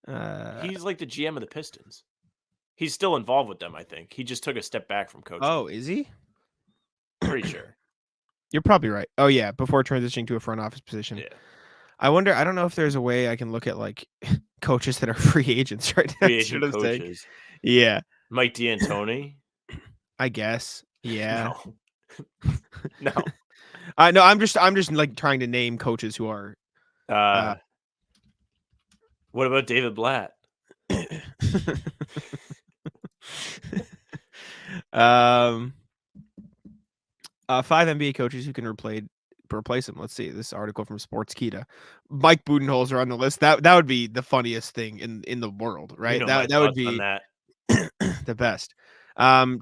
He's like the GM of the Pistons. He's still involved with them, I think. He just took a step back from coaching. Oh, is he? Pretty sure. You're probably right. Oh yeah, before transitioning to a front office position. Yeah. I wonder. I don't know if there's a way I can look at like coaches that are free agents right now. Free agent coaches. Yeah. Mike D'Antoni. I guess. Yeah. No. No. I'm just like trying to name coaches who are. What about David Blatt? 5 NBA coaches who can replace him. Let's see this article from Sportskeeda. Mike Budenholzer on the list. That would be the funniest thing in the world, right? That would be the best.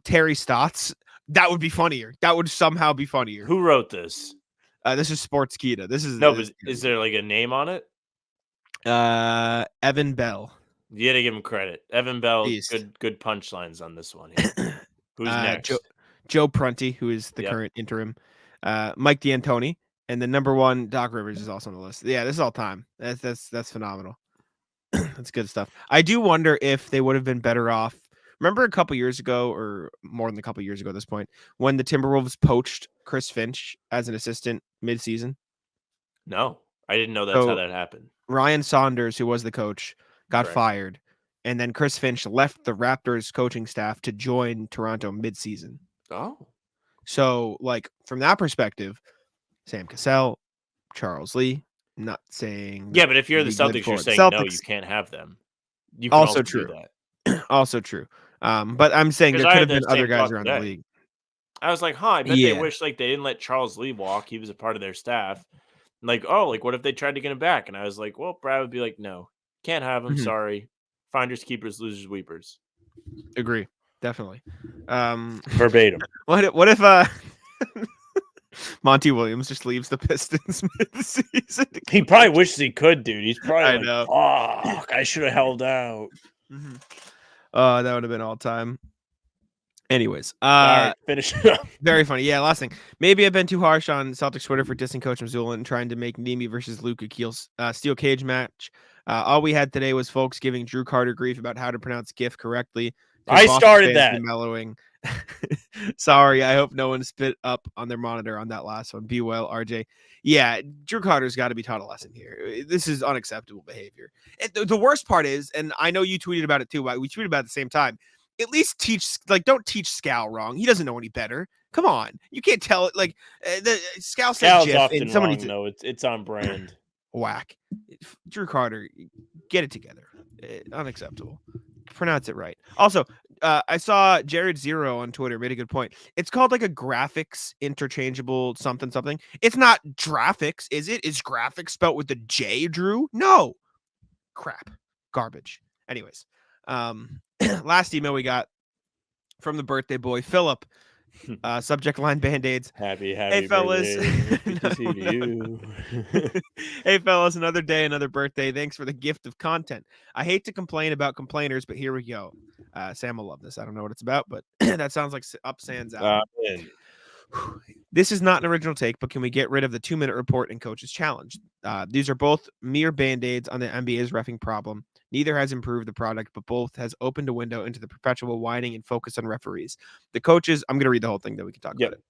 Terry Stotts. That would be funnier. That would somehow be funnier. Who wrote this? This is Sportskeeda. This is but is there like a name on it? Evan Bell. You gotta give him credit. Evan Bell, Beast. good punchlines on this one here. Who's next? Joe Prunty, who is the Yep. current interim. Mike D'Antoni, and then number 1, Doc Rivers is also on the list. Yeah, this is all time. That's phenomenal. That's good stuff. I do wonder if they would have been better off. Remember a couple years ago, or more than a couple years ago at this point, when the Timberwolves poached Chris Finch as an assistant mid-season? No, I didn't know that's how So that happened. Ryan Saunders, who was the coach, got Correct. fired, and then Chris Finch left the Raptors coaching staff to join Toronto mid-season. Oh, So, like, from that perspective, Sam Cassell, Charles Lee, not saying yeah, but if you're the be good Celtics, for you're the saying no, you Celtics. can't have them. You can Also also do true. that. Also true. But I'm saying there Because I could had have been that other same guys thought around the today. league. I was like, huh, I bet they Yeah. wish like they didn't let Charles Lee walk. He was a part of their staff. Like, oh, like what if they tried to get him back? And I was like, well, Brad would be like, no, can't have him. Mhm. Sorry. Finders, keepers, losers, weepers. Agree. Definitely. Verbatim. What if Monty Williams just leaves the Pistons mid-season? He probably wishes he could, dude. He's probably I like, know. fuck, I should have held out. That would have been all time. Anyways, All right, finish it up. very funny. Yeah, last thing. Maybe I've been too harsh on Celtics Twitter for dissing Coach Mazzulla and trying to make Nemi versus Luka steel cage match. All we had today was folks giving Drew Carter grief about how to pronounce GIF correctly. I Boston started fans that. mellowing. Sorry, I hope no one spit up on their monitor on that last one. Be well, RJ. Yeah, Drew Carter's got to be taught a lesson here. This is unacceptable behavior. The worst part is, and I know you tweeted about it too, we tweeted about it at the same time. At least don't teach Scal wrong. He doesn't know any better. Come on. You can't tell it. Like, the Scal said Scal's GIF, often and somebody wrong, though. It's on brand. Whack. Drew Carter, get it together. Unacceptable. Pronounce it right. Also, I saw Jared Zero on Twitter made a good point. It's called like a graphics interchangeable something. It's not graphics, is it? Is graphics spelled with the J, Drew? No. Crap. Garbage. Anyways, last email we got from the birthday boy, Philip. Subject line Band-Aids. Happy Hey, fellas. birthday to you. Hey, fellas, another day, another birthday. Thanks for the gift of content. I hate to complain about complainers, but here we go. Sam will love this. I don't know what it's about, but that sounds like up, Sans out. This is not an original take, but can we get rid of the 2-minute report and coach's challenge? These are both mere Band-Aids on the NBA's reffing problem. Neither has improved the product, but both has opened a window into the perpetual whining and focus on referees. The coaches, I'm going to read the whole thing, then we can talk about it.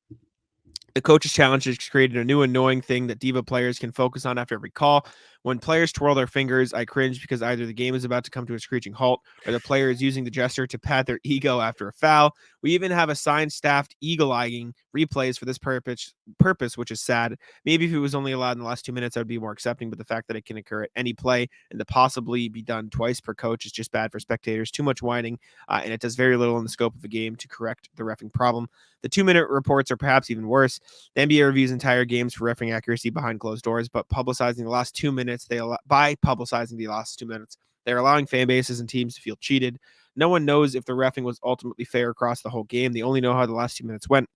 The coach's challenge has created a new annoying thing that diva players can focus on after every call. When players twirl their fingers, I cringe because either the game is about to come to a screeching halt or the player is using the gesture to pat their ego after a foul. We even have assigned staffed eagle-eyeing replays for this purpose, which is sad. Maybe if it was only allowed in the last 2 minutes, I would be more accepting, but the fact that it can occur at any play and to possibly be done twice per coach is just bad for spectators. Too much whining, and it does very little in the scope of a game to correct the reffing problem. The 2-minute reports are perhaps even worse. The NBA reviews entire games for refereeing accuracy behind closed doors, but publicizing the last 2 minutes, they're allowing fan bases and teams to feel cheated. No one knows if the reffing was ultimately fair across the whole game. They only know how the last 2 minutes went.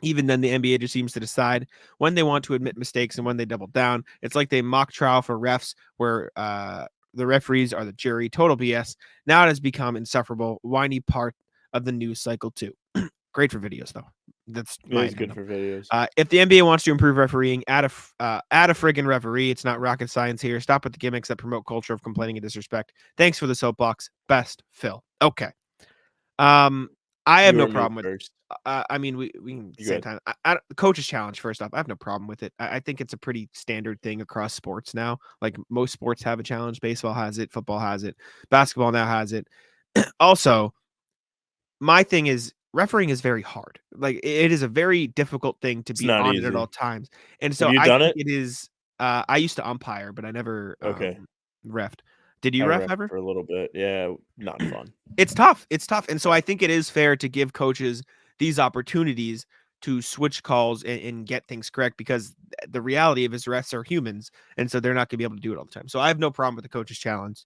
Even then, the NBA just seems to decide when they want to admit mistakes and when they double down. It's like they mock trial for refs where the referees are the jury. Total BS. Now it has become insufferable, whiny part of the news cycle too. Great for videos, though. That's good for videos. If the NBA wants to improve refereeing, add a friggin' referee. It's not rocket science here. Stop with the gimmicks that promote culture of complaining and disrespect. Thanks for the soapbox. Best, Phil. Okay. I have no problem with it. I mean, we can same time. The coach's challenge, first off, I have no problem with it. I think it's a pretty standard thing across sports now. Like most sports have a challenge. Baseball has it. Football has it. Basketball now has it. Also, my thing is, refereeing is very hard. Like it is a very difficult thing to be on it at all times. And so I think it is. I used to umpire, but I never reffed. Did you ref ever? For a little bit. Yeah, not fun. It's tough. And so I think it is fair to give coaches these opportunities to switch calls and get things correct, because the reality of his refs are humans, and so they're not going to be able to do it all the time. So I have no problem with the coach's challenge.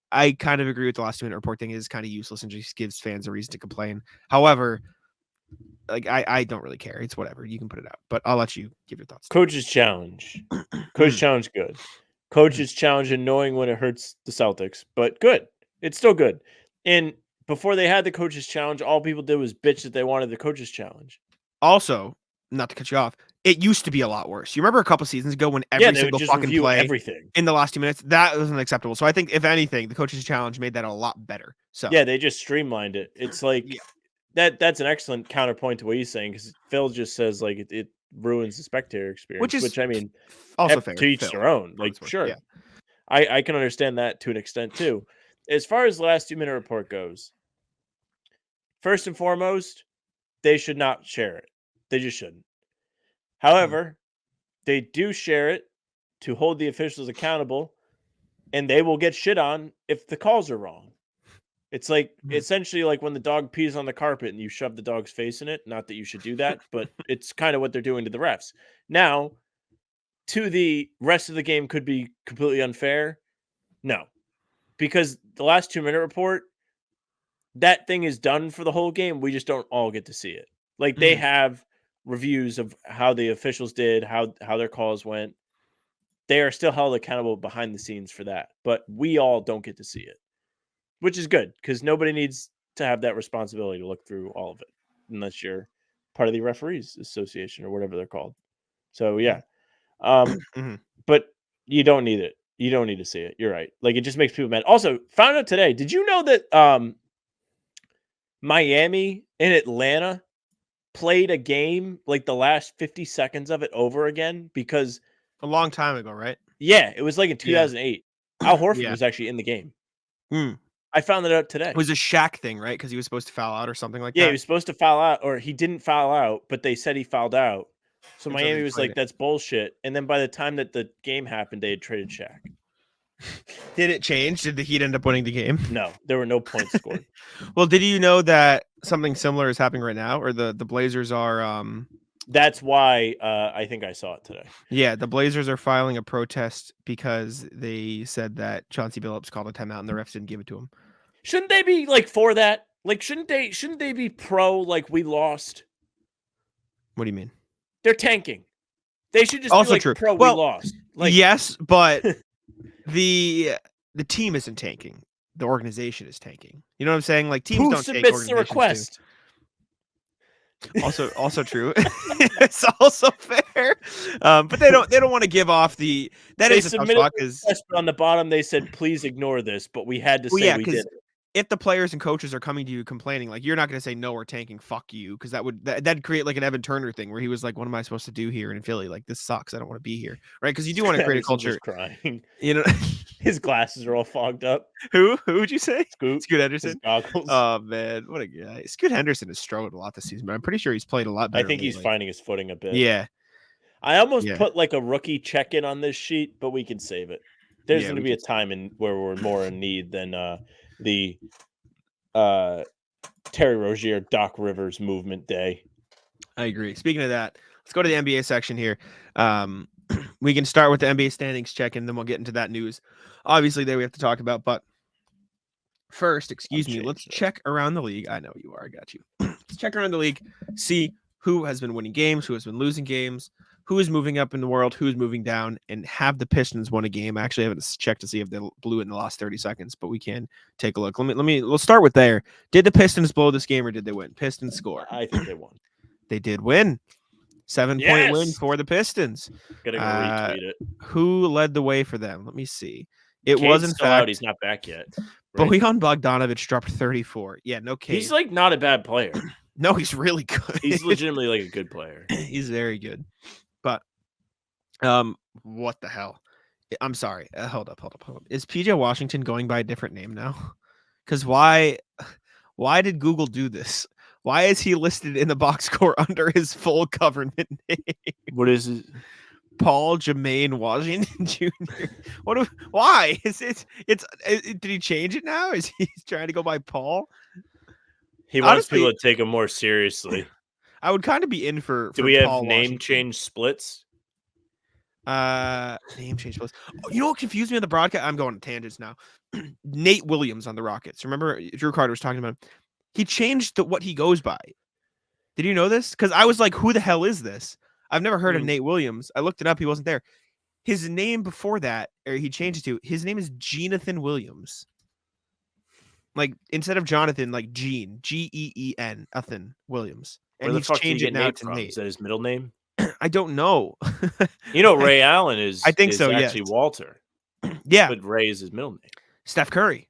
I kind of agree with the last 2-minute report thing. It is kind of useless and just gives fans a reason to complain. However, like I don't really care. It's whatever. You can put it out, but I'll let you give your thoughts. Coach's challenge. Coach's challenge, good. Coaches challenge and knowing when it hurts the Celtics, but good. It's still good. And before they had the coaches challenge, all people did was bitch that they wanted the coaches challenge. Also, not to cut you off, it used to be a lot worse. You remember a couple seasons ago when Yeah, every they would single just fucking review play everything. in the last 2 minutes, that wasn't acceptable. So I think if anything, the coaches challenge made that a lot better. So Yeah, they just streamlined it. It's like Yeah. that's an excellent counterpoint to what he's saying, because Phil just says like it ruins the spectator experience, which I mean, also fair. to each Phil, their own. Like, honestly. sure, Yeah. I can understand that to an extent too. As far as the last 2 minute report goes, first and foremost, they should not share it. They just shouldn't. However, they do share it to hold the officials accountable, and they will get shit on if the calls are wrong. It's like essentially like when the dog pees on the carpet and you shove the dog's face in it. Not that you should do that, but it's kind of what they're doing to the refs. Now, to the rest of the game could be completely unfair. No, because the last 2 minute report, that thing is done for the whole game. We just don't all get to see it. Like they have reviews of how the officials did, how their calls went. They are still held accountable behind the scenes for that, but we all don't get to see it, which is good because nobody needs to have that responsibility to look through all of it unless you're part of the referees association or whatever they're called. So yeah. But you don't need it. You don't need to see it. You're right. Like it just makes people mad. Also, found out today, did you know that Miami and Atlanta played a game like the last 50 seconds of it over again? Because a long time ago, right? Yeah, it was like in 2008. Al Horford Yeah. was actually in the game. I found that out today. It was a Shaq thing, right? Because he was supposed to foul out or something like that. Yeah, he was supposed to foul out, or he didn't foul out, but they said he fouled out. So And so Miami they was played like, it. that's bullshit. And then by the time that the game happened, they had traded Shaq. Did it change? Did the Heat end up winning the game? No, there were no points scored. Well, did you know that something similar is happening right now? Or the Blazers are That's why I think I saw it today. Yeah, the Blazers are filing a protest because they said that Chauncey Billups called a timeout and the refs didn't give it to him. Shouldn't they be like for that? Like shouldn't they be pro like we lost? What do you mean? They're tanking. They should just Also be like true. pro Well, we lost. Like yes, but the team isn't tanking. The organization is tanking. You know what I'm saying? Like teams who don't tank, submits the organizations request? do. Also true. It's also fair. But they don't want to give off the that They is a tough submitted spot the because request, but on the bottom they said please ignore this, but we had to say we did it. if the players and coaches are coming to you complaining, like you're not going to say no, we're tanking, fuck you, because that'd create like an Evan Turner thing where he was like, what am I supposed to do here in Philly? Like this sucks. I don't want to be here, right? Because you do want to create a Anderson's culture. just crying. You know, His glasses are all fogged up. who would you say? Scoot Henderson. his goggles. Oh man, what a guy. Scoot Henderson has struggled a lot this season, but I'm pretty sure he's played a lot I better. think he's lately. finding his footing a bit. Yeah, I almost Yeah. put like a rookie check-in on this sheet, but we can save it. There's Yeah, going to we be a time where we're more in need than the Terry Rozier, Doc Rivers movement day. I agree. Speaking of that, let's go to the NBA section here. We can start with the NBA standings check, and then we'll get into that news. Obviously, there we have to talk about, but first, let's check around the league. I know you are. I got you. Let's check around the league, see who has been winning games, who has been losing games, who is moving up in the world, who is moving down, and have the Pistons won a game. I actually haven't checked to see if they blew it in the last 30 seconds, but we can take a look. We'll start with there. Did the Pistons blow this game or did they win? Pistons score. I think they won. They did win. 7-point win for the Pistons. Gonna go retweet it. Who led the way for them? Let me see. It Cade's was in still fact out. He's not back yet. Right? Bojan Bogdanovic dropped 34. Yeah, no Cade. He's like not a bad player. No, he's really good. He's legitimately like a good player. He's very good. But what the hell? I'm sorry. Hold up. Is PJ Washington going by a different name now? Because why did Google do this? Why is he listed in the box score under his full government name? What is it? Paul Jermaine Washington Jr. Why? Did he change it now? Is he trying to go by Paul? He wants Honestly, people to take him more seriously. I would kind of be in for Do we have Paul name Washington. change splits? Name change splits. Oh, you know what confused me on the broadcast? I'm going on tangents now. Nate Williams on the Rockets. Remember Drew Carter was talking about him. He changed what he goes by. Did you know this? Because I was like, who the hell is this? I've never heard of Nate Williams. I looked it up. He wasn't there. his name before that, or he changed it to, his name is Jonathan Williams. Like instead of Jonathan, like Gene, Geen, Ethan Williams. Where And the he's fuck did changed you it get now Nate to from? Nate. Is that his middle name? I don't know. You know, Ray Allen is. I think is so, Actually, yes. Walter. Yeah. But Ray is his middle name. Steph Curry.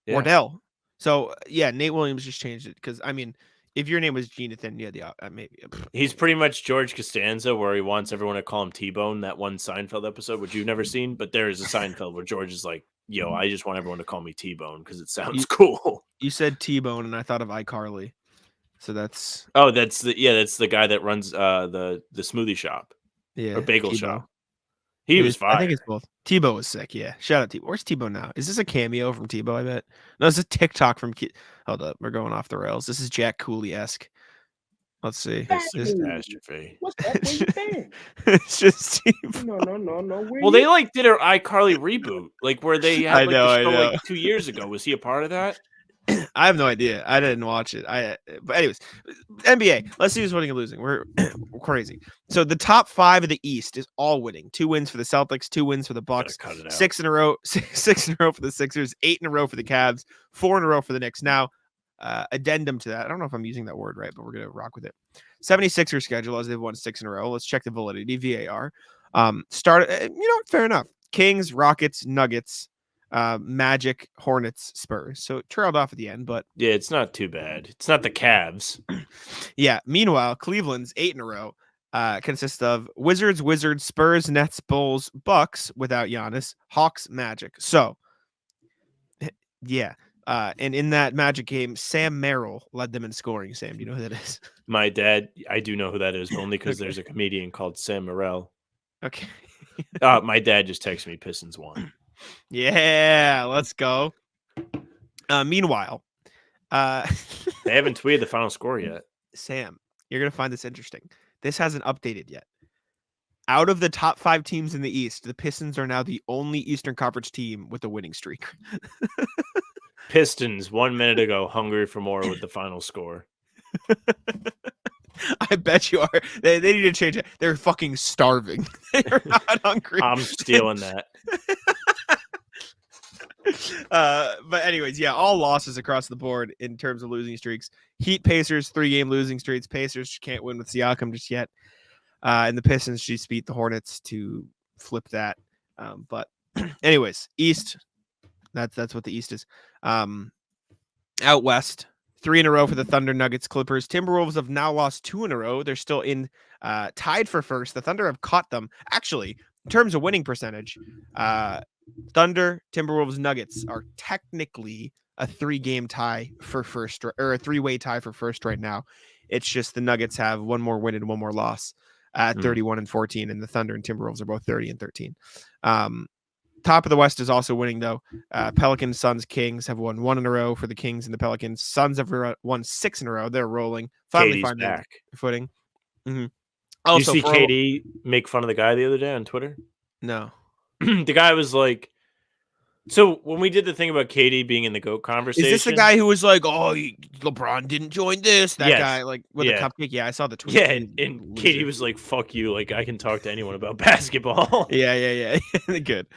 Yeah. Wardell. So yeah, Nate Williams just changed it because I mean, if your name was Jonathan, yeah, maybe He's pretty much George Costanza, where he wants everyone to call him T-Bone. That one Seinfeld episode, which you've never seen, but there is a Seinfeld where George is like, "Yo, I just want everyone to call me T-Bone because it sounds cool." You said T-Bone, and I thought of iCarly. So that's that's the guy that runs the smoothie shop or bagel Tebow. shop. He was fire. I think it's both. Tebow was sick. Yeah, shout out Tebow. Where's Tebow now? Is this a cameo from Tebow? I bet. No, it's a TikTok from. Hold up, we're going off the rails. This is Jack Cooley-esque. Let's see. This is catastrophe. What's that? Where you been? It's just Tebow. No. Well, they like did an iCarly reboot, like where they had like the show like 2 years ago. Was he a part of that? I have no idea. I didn't watch it. But anyways, NBA. Let's see who's winning and losing. We're crazy. So the top 5 of the East is all winning. 2 wins for the Celtics, 2 wins for the Bucks, 6 in a row, 6 in a row for the Sixers, 8 in a row for the Cavs, 4 in a row for the Knicks. Now, addendum to that. I don't know if I'm using that word right, but we're gonna rock with it. 76er schedule as they've won 6 in a row. Let's check the validity. VAR. Fair enough. Kings, Rockets, Nuggets. Magic, Hornets, Spurs. So it trailed off at the end, but yeah, it's not too bad. It's not the Cavs. Yeah. Meanwhile, Cleveland's 8 in a row consists of Wizards, Spurs, Nets, Bulls, Bucks without Giannis, Hawks, Magic. So yeah. And in that Magic game, Sam Merrill led them in scoring. Sam, do you know who that is? My dad, I do know who that is, but only because there's a comedian called Sam Morril. Okay. My dad just texted me Pistons won. Yeah, let's go. Meanwhile, they haven't tweeted the final score yet. Sam, you're going to find this interesting. This hasn't updated yet. Out of the top 5 teams in the East, the Pistons are now the only Eastern Conference team with a winning streak. Pistons 1 minute ago, hungry for more with the final score. I bet you are. They need to change it. They're fucking starving. They're not hungry. I'm stealing that. But anyways, yeah, all losses across the board in terms of losing streaks. Heat, Pacers, 3-game losing streaks. Pacers can't win with Siakam just yet. And the Pistons just beat the Hornets to flip that. But anyways, East, that's what the East is. Out West, 3 in a row for the Thunder, Nuggets, Clippers. Timberwolves have now lost 2 in a row. They're still in tied for first. The Thunder have caught them. Actually, in terms of winning percentage, Thunder, Timberwolves, Nuggets are technically a 3-game tie for first, or a 3-way tie for first right now. It's just the Nuggets have 1 more win and 1 more loss at 31-14, and the Thunder and Timberwolves are both 30-13. Top of the West is also winning though. Pelicans, Suns, Kings have won 1 in a row for the Kings and the Pelicans. Suns have won 6 in a row. They're rolling. Finally finding their footing. Mm-hmm. Also, you see KD make fun of the guy the other day on Twitter? No. The guy was like, so when we did the thing about KD being in the GOAT conversation, is this the guy who was like, "Oh, LeBron didn't join this"? That guy, like with a cupcake. Yeah, I saw the tweet. Yeah, and KD was like, "Fuck you! Like I can talk to anyone about basketball." Yeah. Good.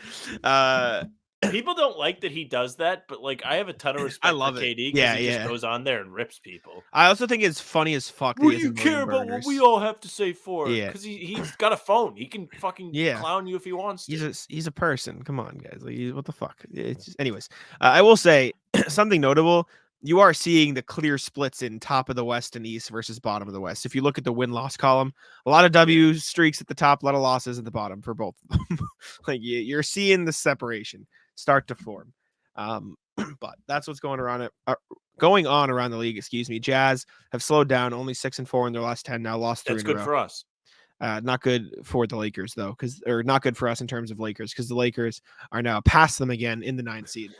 People don't like that he does that, but like I have a ton of respect for KD because he just goes on there and rips people. I also think it's funny as fuck. What do you care about what we all have to say for it? Because he's got a phone. He can fucking clown you if he wants to. He's a person. Come on, guys. Like, what the fuck? It's just, anyways, I will say something notable. You are seeing the clear splits in top of the West and East versus bottom of the West. If you look at the win-loss column, a lot of W streaks at the top, a lot of losses at the bottom for both of them. Like you're seeing the separation start to form. But that's what's going on around the league. Excuse me. Jazz have slowed down, only 6-4 in their last 10. Now lost 3 in a row. That's good for us. Not good for the Lakers though, or not good for us in terms of Lakers, because the Lakers are now past them again in the 9th seed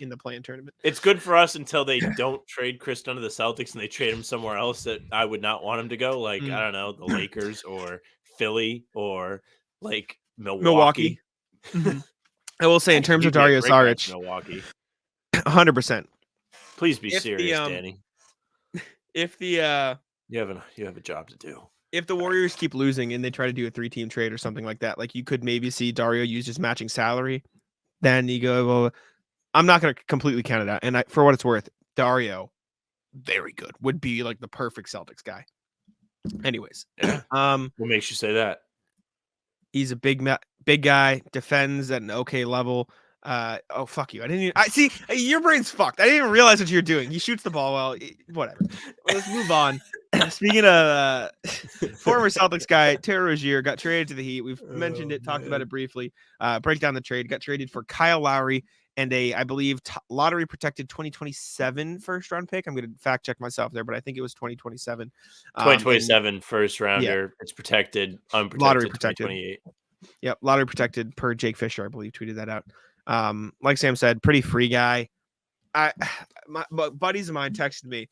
in the play-in tournament. It's good for us until they don't trade Chris Dunn to the Celtics and they trade him somewhere else that I would not want him to go. Like I don't know, the Lakers or Philly or like Milwaukee. I will say in terms of Dario Saric, Milwaukee, 100%. Please be serious, Danny. If the you have a job to do. if the Warriors keep losing and they try to do a 3-team trade or something like that, like you could maybe see Dario use his matching salary. Then you go, well, I'm not going to completely count it out. And for what it's worth, Dario, very good, would be like the perfect Celtics guy. Anyways, What makes you say that? he's a big guy, defends at an okay level. Oh, fuck you. I see your brain's fucked. I didn't even realize what you're doing. He shoots the ball well. Whatever. Let's move on. Speaking of former Celtics guy, Terry Rozier got traded to the Heat. We've mentioned it, talked about it briefly. Break down the trade. Got traded for Kyle Lowry and I believe, lottery protected 2027 first round pick. I'm going to fact check myself there, but I think it was 2027. 2027 first rounder. Yeah. It's protected, unprotected. Lottery protected. 2028. Yep, lottery protected per Jake Fisher, I believe, tweeted that out. Like Sam said, pretty free guy. My buddies of mine texted me,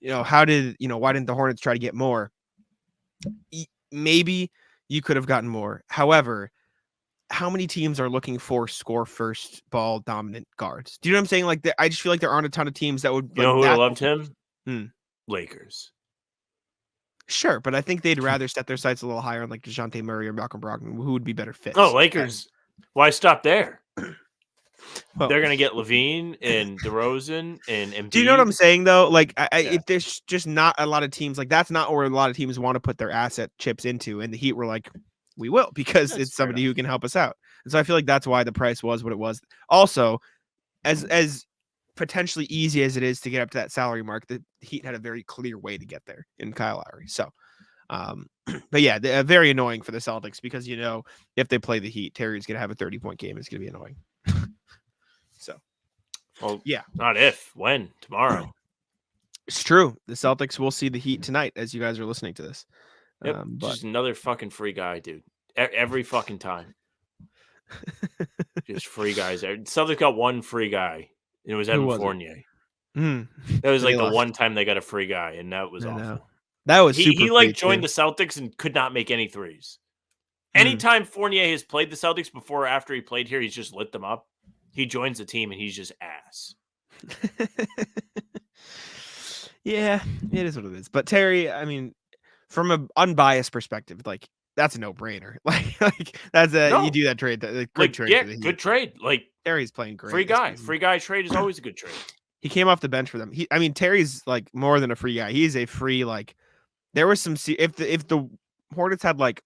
why didn't the Hornets try to get more? Maybe you could have gotten more. However, how many teams are looking for score first ball dominant guards? Do you know what I'm saying? Like, I just feel like there aren't a ton of teams that would. You know who would have loved him? Lakers. Sure, but I think they'd rather set their sights a little higher on like DeJounte Murray or Malcolm Brogdon, who would be better fits. Oh, Lakers. Why stop there? Well, they're going to get Levine and DeRozan and Embiid. Do you know what I'm saying, though? Like, if there's just not a lot of teams, like, that's not where a lot of teams want to put their asset chips into. And the Heat were like, we will, because it's somebody who can help us out. And so I feel like that's why the price was what it was. Also, as potentially easy as it is to get up to that salary mark, the Heat had a very clear way to get there in Kyle Lowry. So, but yeah, very annoying for the Celtics because, if they play the Heat, Terry's going to have a 30-point game. It's going to be annoying. So, well, yeah, not if, when, tomorrow. It's true. The Celtics will see the Heat tonight as you guys are listening to this. Yep, just another fucking free guy, dude. Every fucking time. Just free guys. Celtics got one free guy, and it was Evan Fournier. That was like the one time they got a free guy, and that was awful. That was he joined the Celtics and could not make any threes. Anytime Fournier has played the Celtics before or after he played here, he's just lit them up. He joins the team and he's just ass. Yeah, it is what it is. But Terry, I mean, from an unbiased perspective, like, that's a no-brainer. Like that's you do that trade. Good trade. Yeah, good trade. Like, Terry's playing great. Free guy trade is always a good trade. He came off the bench for them. Terry's like more than a free guy. He's a free, like, there was some, if the Hornets had like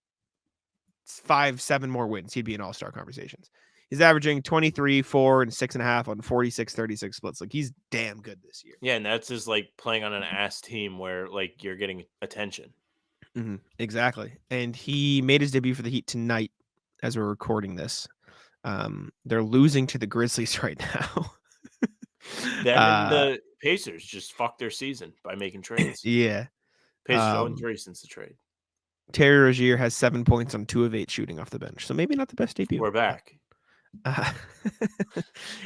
5-7 more wins, he'd be in all-star conversations. He's averaging 23, 4, and 6.5 on 46-36 splits. Like, he's damn good this year. Yeah, and that's just like playing on an ass team where like you're getting attention. Mm-hmm. Exactly. And he made his debut for the Heat tonight as we're recording this. They're losing to the Grizzlies right now. The Pacers just fucked their season by making trades. Yeah. Pacers 0-3 since the trade. Terry Rozier has 7 points on 2 of 8 shooting off the bench. So maybe not the best debut. We're back.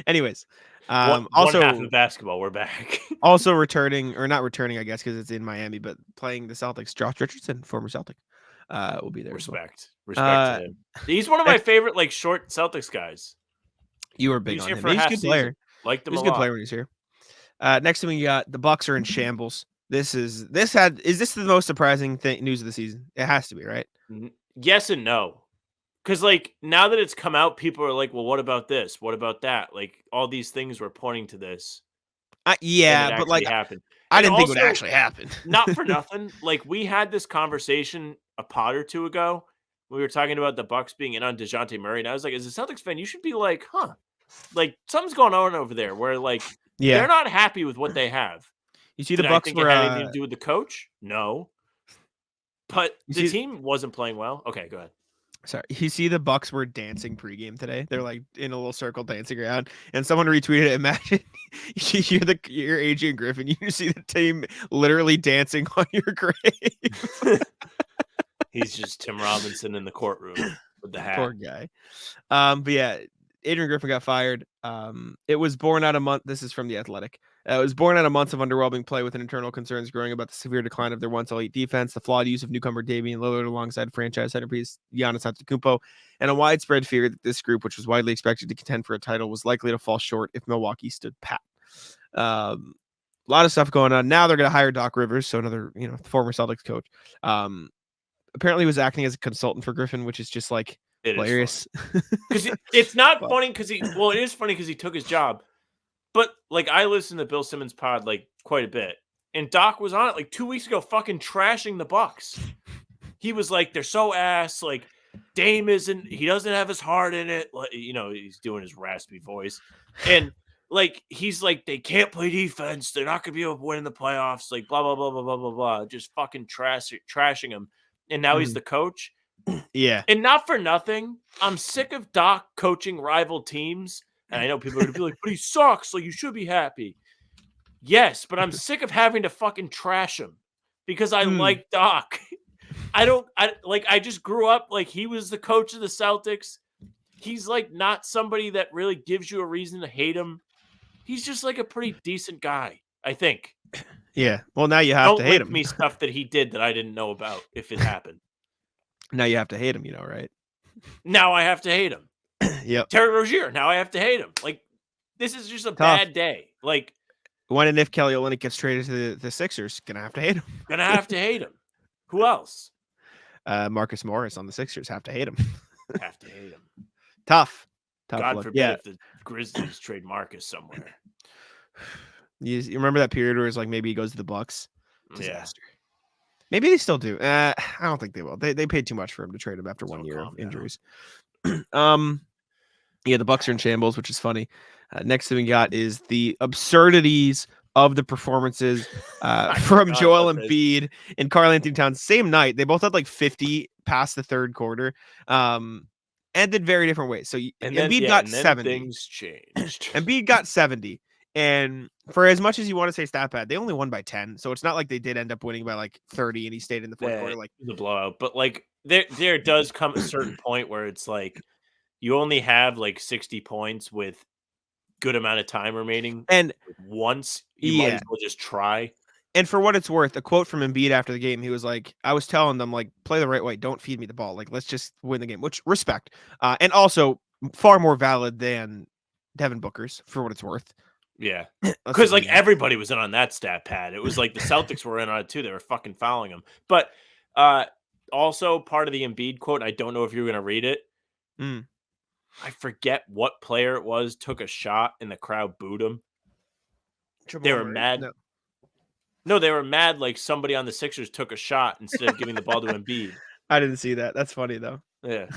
Anyways, also half of basketball, we're back. Also returning, or not returning, I guess, because it's in Miami, but playing the Celtics, Josh Richardson, former Celtic, will be there. Respect to him. He's one of my favorite, like, short Celtics guys. You were big on him. He's a good player. Liked him a lot. He's a good player when he's here. Next thing we got, the Bucks are in shambles. Is this the most surprising news of the season? It has to be, right? Yes and no. Because, like, now that it's come out, people are like, well, what about this? What about that? Like, all these things were pointing to this. Yeah, but, like, happened. I didn't think it would actually happen. Not for nothing. Like, we had this conversation a pod or two ago. We were talking about the Bucks being in on DeJounte Murray. And I was like, as a Celtics fan, you should be like, like, something's going on over there where, like, they're not happy with what they have. You see, Did the Bucks I think it had anything to do with the coach? No. But the team wasn't playing well. Okay, go ahead. Sorry, you see the Bucks were dancing pregame today. They're like in a little circle dancing around, and someone retweeted it. Imagine you're Adrian Griffin. You see the team literally dancing on your grave. He's just Tim Robinson in the courtroom with the hat. Poor guy. But yeah, Adrian Griffin got fired. It was born out of month. This is from The Athletic. It was born out of months of underwhelming play with internal concerns growing about the severe decline of their once elite defense, the flawed use of newcomer Damian Lillard alongside franchise centerpiece Giannis Antetokounmpo, and a widespread fear that this group, which was widely expected to contend for a title, was likely to fall short if Milwaukee stood pat. A lot of stuff going on. Now they're going to hire Doc Rivers, so another former Celtics coach. apparently was acting as a consultant for Griffin, which is just like It is hilarious. because it's not But- funny because it is funny because he took his job, but like I listened to Bill Simmons' pod like quite a bit, and Doc was on it like 2 weeks ago, fucking trashing the Bucks. He was like, they're so ass. Like Dame he doesn't have his heart in it. Like, he's doing his raspy voice, and like he's like, they can't play defense. They're not gonna be able to win in the playoffs. Like blah blah blah blah blah blah blah. Just fucking trashing him, and now he's the coach. Yeah. And not for nothing, I'm sick of Doc coaching rival teams. And I know people are going to be like, but he sucks. Like, you should be happy. Yes, but I'm sick of having to fucking trash him because I like Doc. I just grew up like he was the coach of the Celtics. He's like not somebody that really gives you a reason to hate him. He's just like a pretty decent guy, I think. Yeah. Well, now you have to hate him. Me stuff that he did that I didn't know about if it happened. Now you have to hate him, right? Now I have to hate him. Yep. Terry Rozier. Now I have to hate him. Like, this is just a bad day. Like, when and if Kelly Olynyk gets traded to the Sixers, gonna have to hate him. Gonna have to hate him. Who else? Marcus Morris on the Sixers. Have to hate him. Have to hate him. Tough God look. forbid Yeah. if the Grizzlies trade Marcus somewhere. You remember that period where it's like maybe he goes to the Bucks? Yeah. Disaster. Maybe they still do. I don't think they will. They paid too much for him to trade him after 1 year of injuries. Yeah, the Bucks are in shambles, which is funny. Next thing we got is the absurdities of the performances from Joel Embiid and Karl-Anthony Towns. Same night, they both had like 50 past the third quarter, ended very different ways. So Embiid got 70. Things changed. Embiid got 70. And for as much as you want to say stat pad, they only won by 10. So it's not like they did end up winning by like 30 and he stayed in the fourth quarter. Like the blowout. But like there does come a certain point where it's like you only have like 60 points with good amount of time remaining. And once you might as well just try. And for what it's worth, a quote from Embiid after the game, he was like, I was telling them, like, play the right way. Don't feed me the ball. Like, let's just win the game, which respect. And also far more valid than Devin Booker's for what it's worth. Yeah, because like everybody was in on that stat pad. It was like the Celtics were in on it too. They were fucking fouling him. But also part of the Embiid quote, I don't know if you're going to read it. I forget what player it was, took a shot and the crowd booed him. They were mad. No, they were mad like somebody on the Sixers took a shot instead of giving the ball to Embiid. I didn't see that. That's funny, though. Yeah.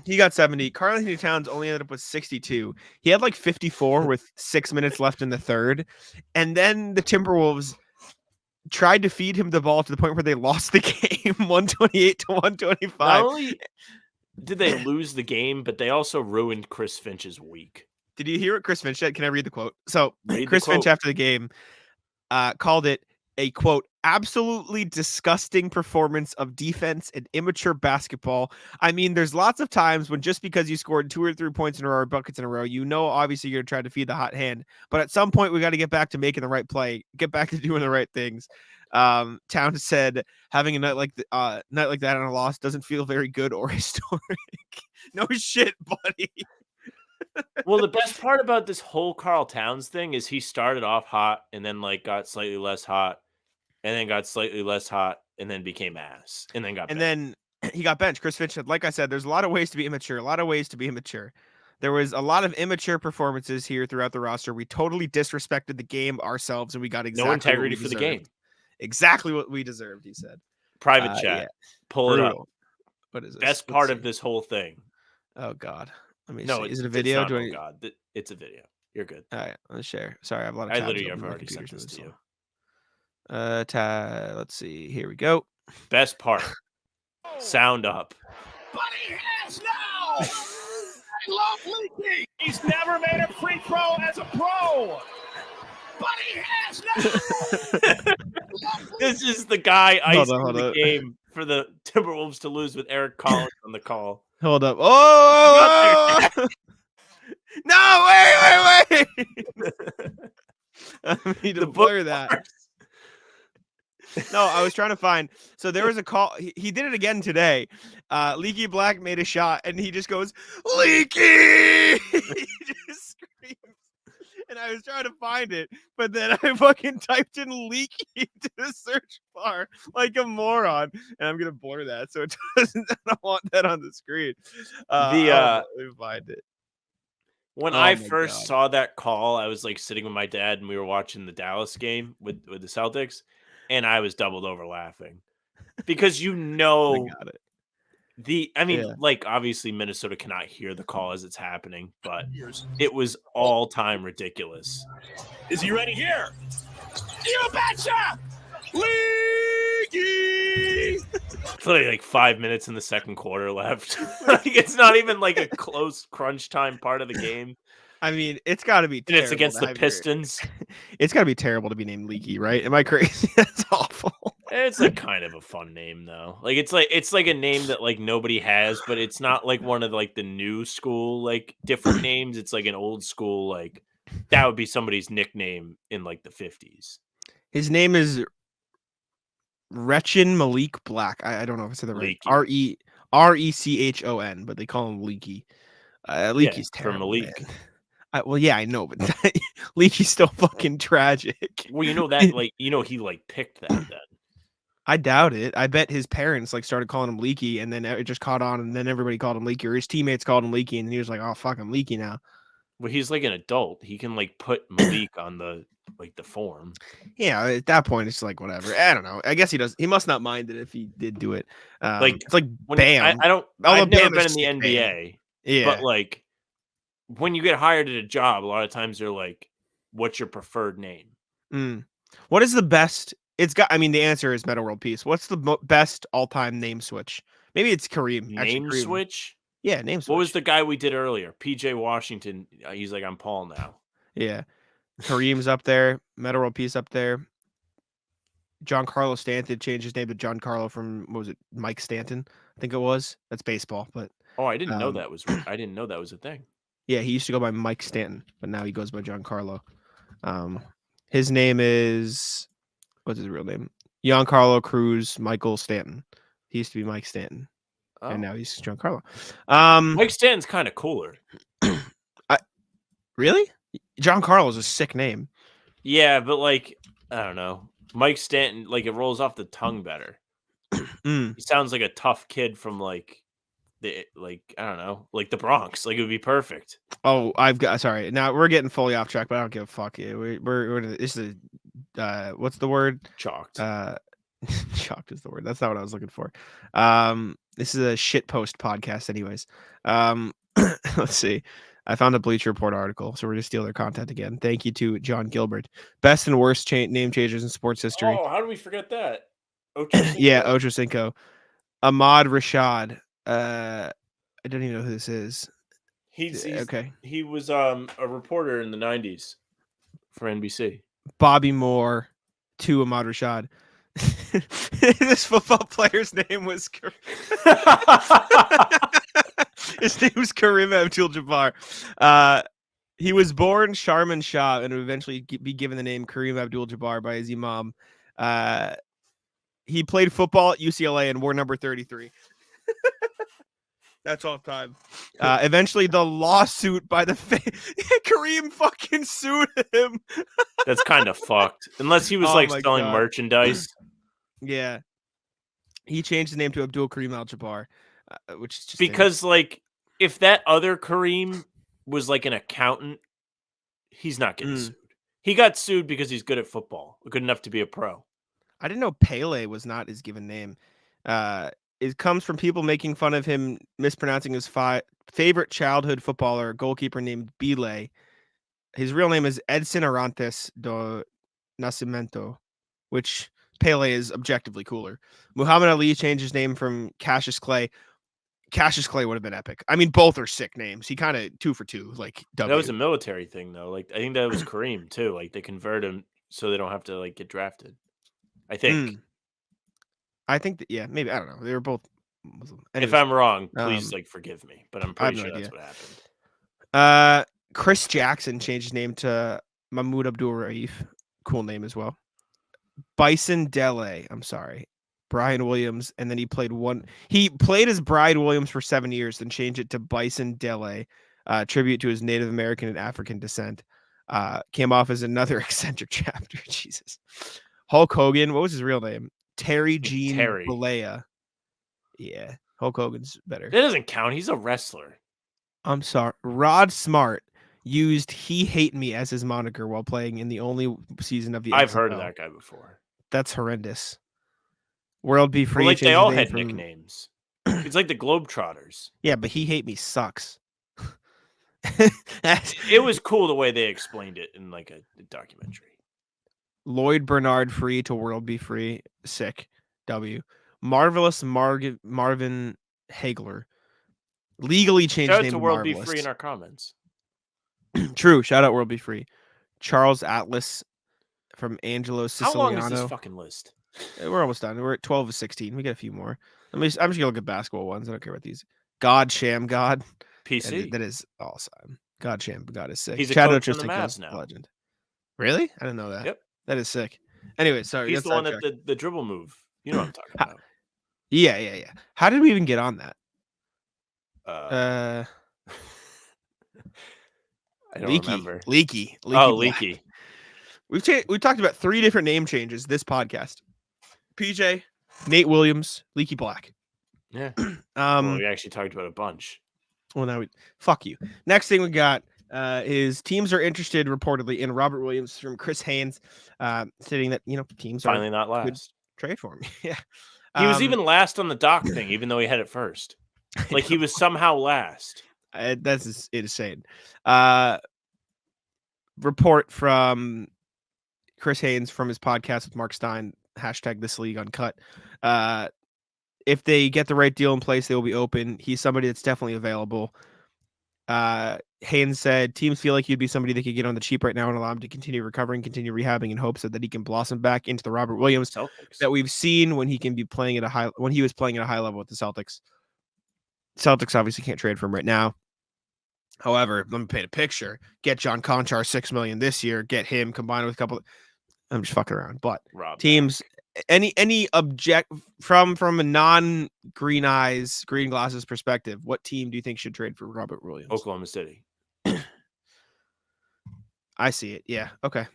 He got 70. Karl-Anthony Towns only ended up with 62. He had like 54 with 6 minutes left in the third. And then the Timberwolves tried to feed him the ball to the point where they lost the game 128 to 125. Not only did they lose the game, but they also ruined Chris Finch's week. Did you hear what Chris Finch said? Can I read the quote? So Chris Finch after the game called it a, quote, absolutely disgusting performance of defense and immature basketball. I mean, there's lots of times when just because you scored 2 or 3 points in a row or buckets in a row, obviously you're going to try to feed the hot hand. But at some point, we got to get back to making the right play, get back to doing the right things. Towns said having a night like that on a loss doesn't feel very good or historic. No shit, buddy. Well, the best part about this whole Karl Towns thing is he started off hot and then like got slightly less hot and then got slightly less hot and then became ass and then got benched. Then he got benched. Chris Finch said, like I said, there's a lot of ways to be immature. There was a lot of immature performances here throughout the roster. We totally disrespected the game ourselves and we got exactly no integrity what we for the deserved. game. Exactly what we deserved, he said. Private chat. Yeah. Pull it up. What is this? Best part of this whole thing. Oh God. Let me see. Is it a video? God, it's a video. You're good. All right, let's share. Sorry, I have a lot of. I literally have already sent this to you. Let's see. Here we go. Best part. Sound up. But he has now. I love leaking. He's never made a free throw as a pro. But he has now. This is the guy icing the game for the Timberwolves to lose with Eric Collins on the call. Hold up. Oh! No, wait. I need to blur that. No, I was trying to find. So there was a call. He did it again today. Leaky Black made a shot, and he just goes, Leaky! He just screams. And I I was trying to find it, but then I fucking typed in leaky into the search bar like a moron, and I'm gonna blur that so it doesn't. I don't want that on the screen. Let me find it. When Oh I my first God. saw that call, I was like sitting with my dad and we were watching the Dallas game with the Celtics, and I was doubled over laughing because I got it. Yeah. like obviously Minnesota cannot hear the call as it's happening, but it was all time ridiculous. Is he ready here? You betcha! Leaky! It's like 5 minutes in the second quarter left. Like it's not even like a close crunch time part of the game. I mean, it's got to be And terrible. it's against to the have your- Pistons. It's got to be terrible to be named Leaky, right? Am I crazy? That's awful. It's like kind of a fun name though. Like it's like a name that like nobody has, but it's not like one of like the new school like different names. It's like an old school like that would be somebody's nickname in like the 50s. His name is Rechin Malik Black. I don't know if I said the right. Leaky. Rechon, but they call him Leaky. Leaky's for terrible. Malik. Man. Well, yeah, I know, but Leaky's still fucking tragic. Well, you know that like he like picked that then. I doubt it. I bet his parents like started calling him Leaky, and then it just caught on, and then everybody called him Leaky, or his teammates called him Leaky, and he was like, "Oh fuck, I'm Leaky now." Well, he's like an adult. He can like put Malik on the form. Yeah, at that point, it's like whatever. I don't know. I guess he does. He must not mind it if he did do it. Like it's like when Bam. I've never Bam been is in the sick, NBA. Yeah, But like when you get hired at a job, a lot of times they're like, "What's your preferred name?" What is the best? It's got. I mean, the answer is Meta World Peace. What's the best all-time name switch? Maybe it's Kareem. Actually, Kareem. Switch. Yeah, name switch. What was the guy we did earlier? PJ Washington. He's like, I'm Paul now. Yeah, Kareem's up there. Meta World Peace up there. Giancarlo Stanton changed his name to Giancarlo from what was it? Mike Stanton, I think it was. That's baseball, but I didn't know that was. I didn't know that was a thing. Yeah, he used to go by Mike Stanton, but now he goes by Giancarlo. His name is what's his real name? Giancarlo Cruz Michael Stanton. He used to be Mike Stanton, and now he's Giancarlo. Mike Stanton's kind of cooler. Really? Giancarlo is a sick name. Yeah, but like I don't know, Mike Stanton like it rolls off the tongue better. He sounds like a tough kid from like I don't know, like the Bronx. Like it would be perfect. Oh, sorry. Now we're getting fully off track, but I don't give a fuck. We're this is what's the word? Chalked. Chalked is the word. That's not what I was looking for. This is a shit post podcast, anyways. Let's see. I found a Bleacher Report article, so we're gonna steal their content again. Thank you to John Gilbert. Best and worst name changers in sports history. Oh, how do we forget that? Yeah, Ochocinco. Ahmad Rashad. I don't even know who this is. He's okay. He was a reporter in the 90s for NBC. Bobby Moore to Ahmad Rashad. This football player's name was his name was Kareem Abdul-Jabbar. He was born Sharman Shah and would eventually be given the name Kareem Abdul-Jabbar by his imam. He played football at UCLA and wore number 33. That's all time. Eventually, the lawsuit by the Kareem fucking sued him. That's kind of fucked. Unless he was selling merchandise. Yeah. He changed the name to Abdul Kareem Al-Jabbar, which is just because like if that other Kareem was like an accountant, he's not getting sued. He got sued because he's good at football, good enough to be a pro. I didn't know Pele was not his given name. It comes from people making fun of him mispronouncing his favorite childhood footballer, goalkeeper named Bile. His real name is Edson Arantes do Nascimento, which Pele is objectively cooler. Muhammad Ali changed his name from Cassius Clay. Cassius Clay would have been epic. I mean, both are sick names. He kind of 2 for 2, like W. That was a military thing, though. Like I think that was Kareem too. Like they convert him so they don't have to like get drafted. I think. I think that maybe I don't know. They were both Muslim. Anyways, if I'm wrong, please like forgive me, but I'm pretty sure that's what happened. Chris Jackson changed his name to Mahmoud Abdul Raif. Cool name as well. Bison Dele. I'm sorry. Brian Williams, and then he played as Brian Williams for 7 years, then changed it to Bison Dele, tribute to his Native American and African descent. Came off as another eccentric chapter. Jesus. Hulk Hogan. What was his real name? Terry Gene Terry. Bollea. Yeah. Hulk Hogan's better. That doesn't count. He's a wrestler. I'm sorry. Rod Smart used "He Hate Me" as his moniker while playing in the only season of the I've heard of XFL. that guy before. That's horrendous. World Be Free. Well, like they changed all his name had from- nicknames. It's like the Globetrotters. Yeah, but "He Hate Me" sucks. It was cool the way they explained it in like a documentary. Lloyd Bernard Free to World Be Free. Sick. W. Marvelous Marvin Hagler. Legally changed Shout out name to to World Marvelous. Be Free in our comments. True. Shout out World Be Free. Charles Atlas from Angelo How Siciliano. long is this fucking list? We're almost done. We're at 12 of 16. We got a few more. I'm just gonna look at basketball ones. I don't care about these. God Sham God. PC. That is awesome. God Sham God is sick. He's a Chad coach on the Ochocinco's Mavs now. Legend. Really? I didn't know that. Yep. That is sick. Anyway, sorry. He's that's the one sidetracked. that the dribble move. You know what I'm talking about. Yeah. How did we even get on that? I don't remember. Leaky. Oh, Black. Leaky. We've talked about 3 different name changes this podcast. PJ, Nate Williams, Leaky Black. Yeah. Well, we actually talked about a bunch. Well, now fuck you. Next thing we got is teams are interested reportedly in Robert Williams from Chris Haynes, stating that teams Finally are not last. trade for him. Yeah, He was even last on the dock thing, even though he had it first. Like he was somehow last. That's insane. Report from Chris Haynes from his podcast with Mark Stein. #ThisLeagueUncut. If they get the right deal in place, they will be open. He's somebody that's definitely available. Haynes said teams feel like he'd be somebody that could get on the cheap right now and allow him to continue recovering, continue rehabbing in hopes that he can blossom back into the Robert Williams Celtics. that we've seen when he was playing at a high level with the Celtics. Celtics obviously can't trade for him right now. However, let me paint a picture. Get John Conchar $6 million this year. Get him combined with a couple. I'm just fucking around, but teams. Any object from a non-green glasses perspective, what team do you think should trade for Robert Williams? Oklahoma City. I see it. Yeah. Okay.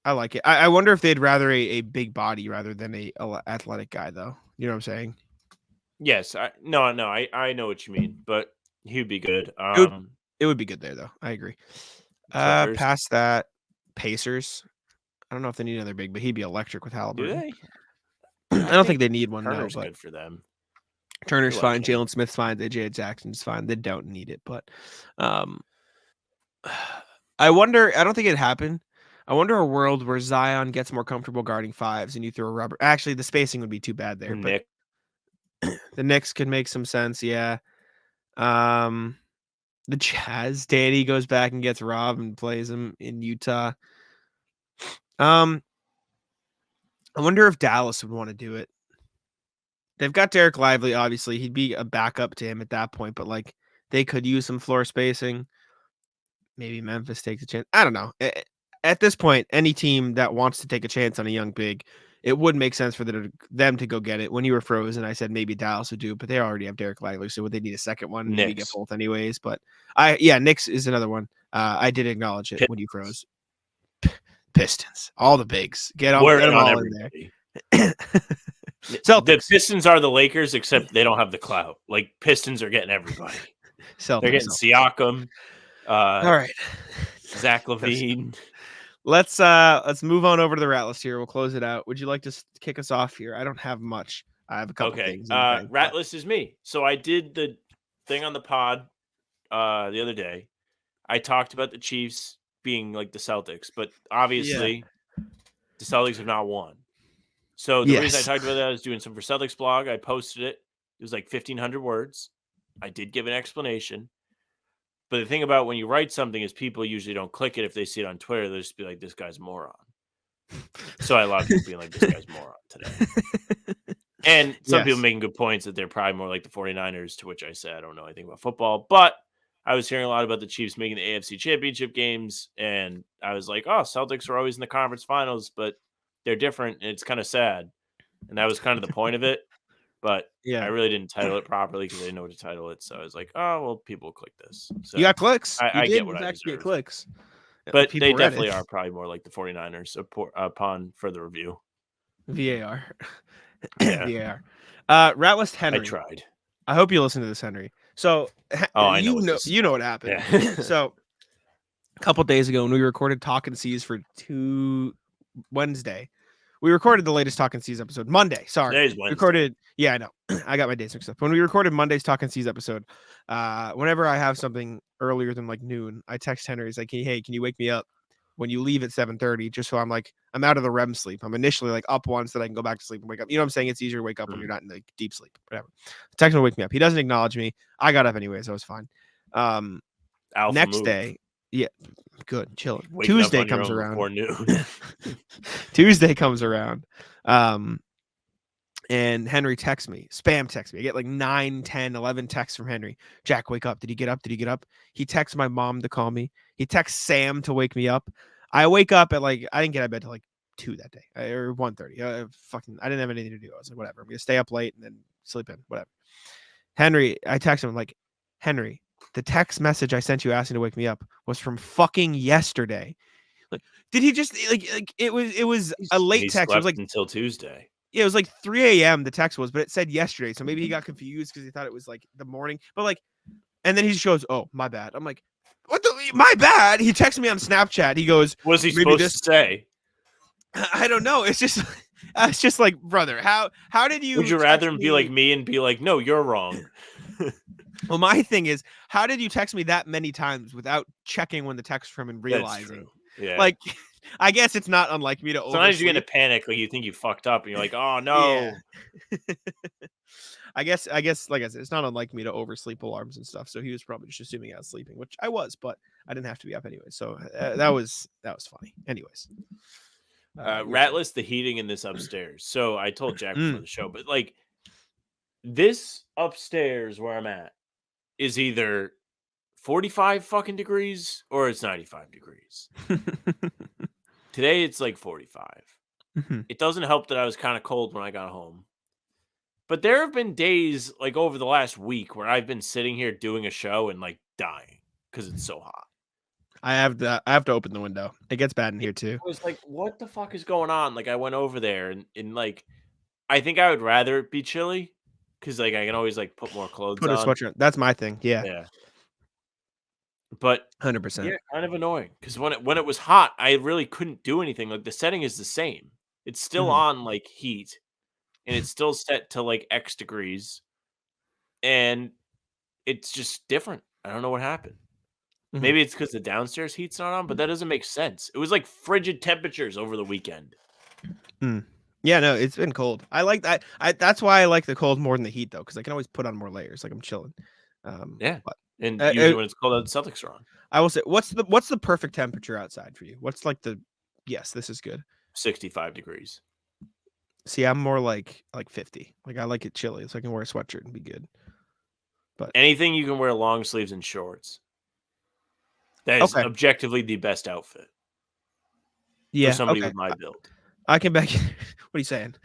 I like it. I wonder if they'd rather a big body rather than a athletic guy, though. You know what I'm saying? Yes. I know what you mean, but he'd be good. It would be good there, though. I agree. Clippers. Past that, Pacers. I don't know if they need another big, but he'd be electric with Halliburton. Do they? I don't think they need one now, Turner's but good for them. Turner's I fine. like him. Jalen Smith's fine. AJ Jackson's fine. They don't need it, but I wonder. I don't think it'd happen. I wonder a world where Zion gets more comfortable guarding fives and you throw a Robert. Actually, the spacing would be too bad there. Nick. But the Knicks could make some sense. Yeah. The Jazz. Danny goes back and gets Rob and plays him in Utah. I wonder if Dallas would want to do it. They've got Derek Lively, obviously. He'd be a backup to him at that point, but like they could use some floor spacing. Maybe Memphis takes a chance. I don't know. At this point, any team that wants to take a chance on a young big, it would make sense for them to go get it. When you were frozen, I said maybe Dallas would do, but they already have Derek Lively, so would they need a second one? Maybe get both anyways. But Knicks is another one. I did acknowledge it when you froze. Pistons, all the bigs, get them all in there. Celtics. The Pistons are the Lakers, except they don't have the clout. Like Pistons are getting everybody. They're getting Siakam. All right, Zach LaVine. Let's move on over to the rat list here. We'll close it out. Would you like to kick us off here? I don't have much. I have a couple things. Rat list is me. So I did the thing on the pod the other day. I talked about the Chiefs being like the Celtics, but obviously the Celtics have not won. So the reason I talked about that, I was doing some for Celtics blog. I posted it. It was like 1,500 words. I did give an explanation. But the thing about when you write something is people usually don't click it if they see it on Twitter. They'll just be like, this guy's a moron. So I love people being like, this guy's a moron today. And some people making good points that they're probably more like the 49ers, to which I say I don't know anything about football. But I was hearing a lot about the Chiefs making the AFC championship games. And I was like, oh, Celtics are always in the conference finals, but they're different. And it's kind of sad. And that was kind of the point of it. But I really didn't title it properly because I didn't know what to title it. So I was like, oh, well, people will click this. So you got clicks. I get what I deserve. Get clicks. But People they read definitely it. are probably more like the 49ers upon further review. VAR. Yeah. VAR. Ratless Henry. I tried. I hope you listen to this, Henry. So I you know know this. you know what happened. Yeah. So a couple days ago when we recorded Talking C's for Wednesday. We recorded the latest Talking C's episode Monday. Sorry. Today's Wednesday. Recorded. Yeah, I know. I got my days mixed up. When we recorded Monday's Talking C's episode, whenever I have something earlier than like noon, I text Henry. He's like, hey, can you wake me up when you leave at 7:30? Just so I'm out of the REM sleep. I'm initially like up once that I can go back to sleep and wake up. You know what I'm saying? It's easier to wake up when you're not in like deep sleep. Whatever. Text him to wake me up. He doesn't acknowledge me. I got up anyways. I was fine. Alpha Next move. day. Yeah, good, chilling. Waking Tuesday up on your comes own around. before noon. Tuesday comes around. And Henry texts me, spam texts me. I get like 9, 10, 11 texts from Henry. Jack, wake up. Did he get up? Did he get up? He texts my mom to call me. He texts Sam to wake me up. I wake up at I didn't get out of bed till like 2 that day or 1:30. I didn't have anything to do. I was like, whatever. I'm going to stay up late and then sleep in, whatever. Henry, I text him like, Henry, the text message I sent you asking to wake me up was from fucking yesterday. Like, did he just it was a late text. It was like until Tuesday. Yeah, it was like 3 a.m. the text was, but it said yesterday. So maybe he got confused because he thought it was like the morning. But and then he just goes, "Oh, my bad." I'm like, "What the? My bad." He texted me on Snapchat. He goes, "What was he supposed to say?" I don't know. It's just like, brother, how did you? Would you rather him be like me and be like, "No, you're wrong"? Well, my thing is, how did you text me that many times without checking when the text from and realizing? Yeah. I guess it's not unlike me to Sometimes you get a panic, like you think you fucked up, and you're like, "Oh no." Yeah. I guess, like I said, it's not unlike me to oversleep alarms and stuff. So he was probably just assuming I was sleeping, which I was, but I didn't have to be up anyway. So that was funny. Anyways, Ratless, the heating in this upstairs. So I told Jack before the show, but this upstairs where I'm at is either 45 fucking degrees or it's 95 degrees. Today it's like 45. It doesn't help that I was kind of cold when I got home. But there have been days over the last week where I've been sitting here doing a show and dying because it's so hot. I have to open the window. It gets bad in here too. I was like, what the fuck is going on? I went over there and I think I would rather it be chilly because I can always put more clothes on. Put a sweatshirt on. That's my thing. Yeah. Yeah. But 100%. Yeah, kind of annoying because when it was hot, I really couldn't do anything. The setting is the same. It's still on heat, and it's still set to X degrees, and it's just different. I don't know what happened. Maybe it's because the downstairs heat's not on, but that doesn't make sense. It was frigid temperatures over the weekend. Yeah, no, it's been cold. I like that. That's why I like the cold more than the heat, though, because I can always put on more layers. I'm chilling. Yeah, and usually when it's cold out, the Celtics are on. I will say, what's the perfect temperature outside for you? What's yes, this is good. 65 degrees. See, I'm more like 50. I like it chilly, so I can wear a sweatshirt and be good. But anything you can wear long sleeves and shorts. That is objectively the best outfit. Yeah, for somebody with my build. I can back. What are you saying?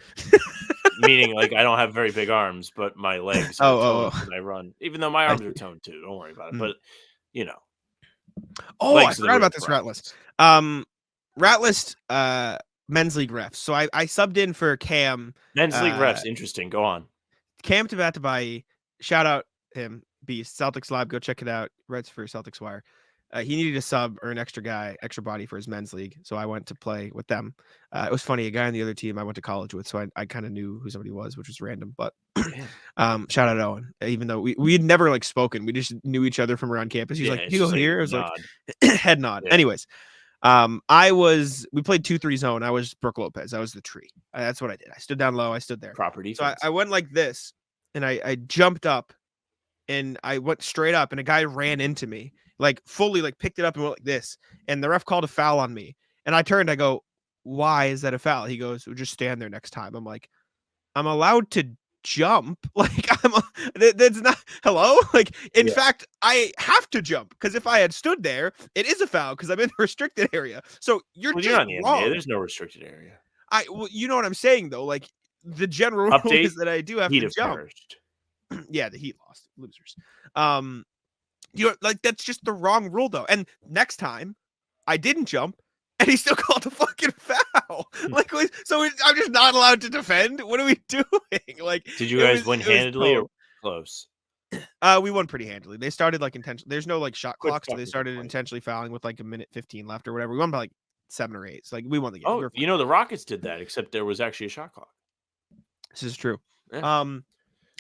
Meaning, I don't have very big arms, but my legs are toned when I run. Even though my arms are toned too. Don't worry about it. But Oh, I forgot about this Ratlist. Ratlist men's league refs. So I subbed in for Cam. Men's league refs, interesting. Go on. Cam Tabatabai, shout out him. Beast. Celtics Live, go check it out. Writes for Celtics Wire. He needed a sub or an extra body for his men's league. So I went to play with them. It was funny. A guy on the other team I went to college with. So I kind of knew who somebody was, which was random. But shout out Owen. Even though we had never spoken, we just knew each other from around campus. He's like, you go here. I was nod. Head nod. Yeah. Anyways, we played 2-3 zone. I was Brooke Lopez. I was the tree. That's what I did. I stood down low. I stood there. Property. So I went like this and I jumped up and I went straight up and a guy ran into me. Fully picked it up and went like this. And the ref called a foul on me. And I turned, I go, why is that a foul? He goes, we'll just stand there next time. I'm like, I'm allowed to jump. That's not, hello? In fact, I have to jump because if I had stood there, it is a foul because I'm in the restricted area. So you're just not in the wrong. NBA. There's no restricted area. You know what I'm saying though? The general rule is that I do have to jump. Yeah, the Heat lost. Losers. That's just the wrong rule though. And next time I didn't jump, and he still called a fucking foul. Like, I'm just not allowed to defend. What are we doing? Like, did you guys win handily or close? We won pretty handily. They started like intentionally. There's no like shot clock, so they started intentionally fouling with like a minute 15 left or whatever. We won by like 7 or 8. So like we won the game. Oh, you know the Rockets did that, except there was actually a shot clock. This is true. Yeah.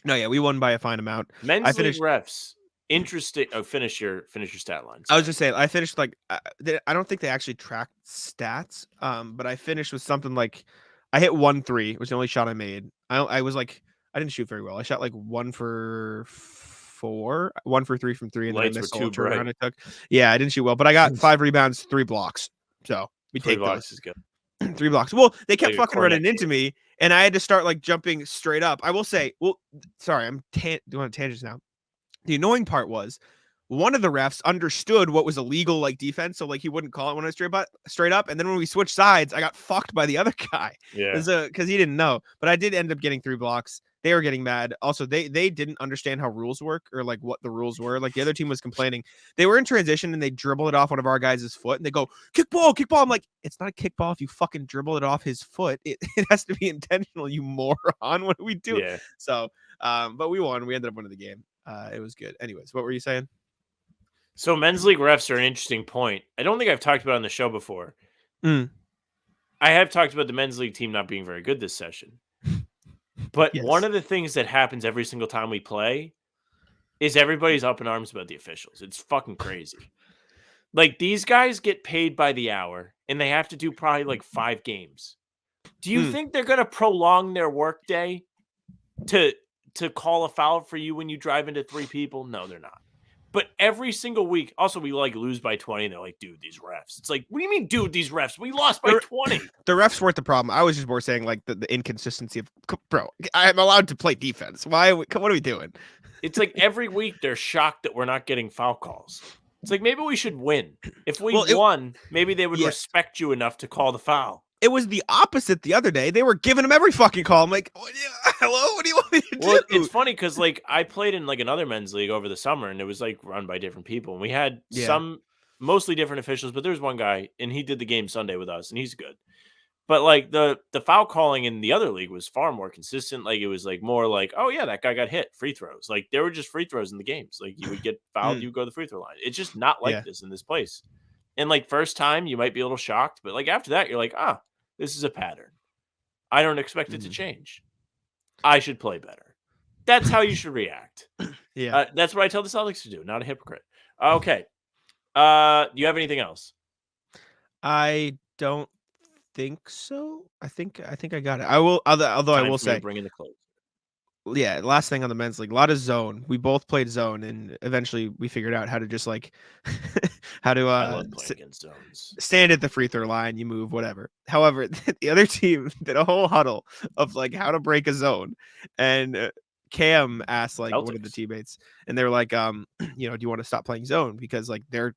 No, yeah, we won by a fine amount. Men's league refs. Interesting. Oh, finish your stat line. I was just saying, I finished like I don't think they actually tracked stats. But I finished with something like I hit 1-3. It was the only shot I made. I was like I didn't shoot very well. I shot like 1 for 4, 1 for 3 from 3, and Lights then I missed were the too ultra bright. round I took. Yeah, I didn't shoot well, but I got 5 rebounds, 3 blocks. So we 3 take blocks those. is good. 3 blocks. Well, they kept Like a fucking running cornet into me, and I had to start like jumping straight up. I will say, well, sorry, I'm doing tangents now. The annoying part was one of the refs understood what was illegal like defense, so like he wouldn't call it when I straight up. And then when we switched sides, I got fucked by the other guy. Yeah, because he didn't know. But I did end up getting 3 blocks. They were getting mad. Also, they didn't understand how rules work or like what the rules were. Like the other team was complaining. They were in transition and they dribble it off one of our guys' foot and they go, kickball, kickball. I'm like, it's not a kickball if you fucking dribble it off his foot. It has to be intentional, you moron. What do we do? Yeah. So, but we won. We ended up winning the game. It was good. Anyways, what were you saying? So men's league refs are an interesting point. I don't think I've talked about it on the show before. I have talked about the men's league team not being very good this session. But one of the things that happens every single time we play is everybody's up in arms about the officials. It's fucking crazy. Like, these guys get paid by the hour, and they have to do probably like 5 games. Do you think they're going to prolong their workday to call a foul for you when you drive into 3 people? No, they're not. But every single week, also, we like lose by 20. And they're like, dude, these refs. It's like, what do you mean, dude, these refs? We lost by 20. The refs weren't the problem. I was just more saying like the inconsistency of, bro, I'm allowed to play defense. What are we doing? It's like every week they're shocked that we're not getting foul calls. It's like, maybe we should win. If we won, maybe they would respect you enough to call the foul. It was the opposite the other day. They were giving him every fucking call. I'm like, hello, what do you want me to do? Well, it's funny because like I played in like another men's league over the summer, and it was like run by different people, and we had some mostly different officials, but there was one guy, and he did the game Sunday with us, and he's good. But like the foul calling in the other league was far more consistent. Like it was like more like, oh yeah, that guy got hit. Free throws. Like there were just free throws in the games. Like you would get fouled, you go to the free throw line. It's just not like this in this place. And like first time you might be a little shocked, but like after that you're like, this is a pattern. I don't expect it to change. I should play better. That's how you should react. That's what I tell the Celtics to do. Not a hypocrite. Okay. Do you have anything else? I don't think so. I think I got it. I will. Although I will say, bring in the close. Yeah, last thing on the men's league, a lot of zone. We both played zone, and eventually we figured out how to just like how to I love playing against zones. Stand at the free throw line, you move, whatever. However, the other team did a whole huddle of like how to break a zone, and Cam asked like one of the teammates, and they were like, do you want to stop playing zone because like they're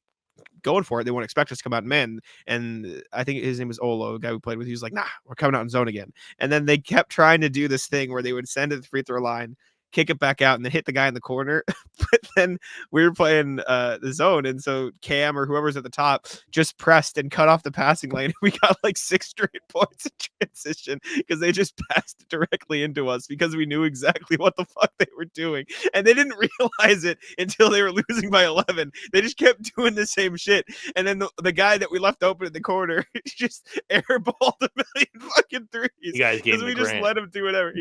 going for it. They won't expect us to come out in man. And I think his name was Olo, a guy we played with. He was like, nah, we're coming out in zone again. And then they kept trying to do this thing where they would send it to the free throw line, kick it back out, and then hit the guy in the corner. But then we were playing the zone, and so Cam or whoever's at the top just pressed and cut off the passing lane. We got like 6 straight points in transition because they just passed directly into us because we knew exactly what the fuck they were doing, and they didn't realize it until they were losing by 11. They just kept doing the same shit, and then the guy that we left open in the corner just airballed a million fucking threes. You guys gave him we the just grant. let him do whatever.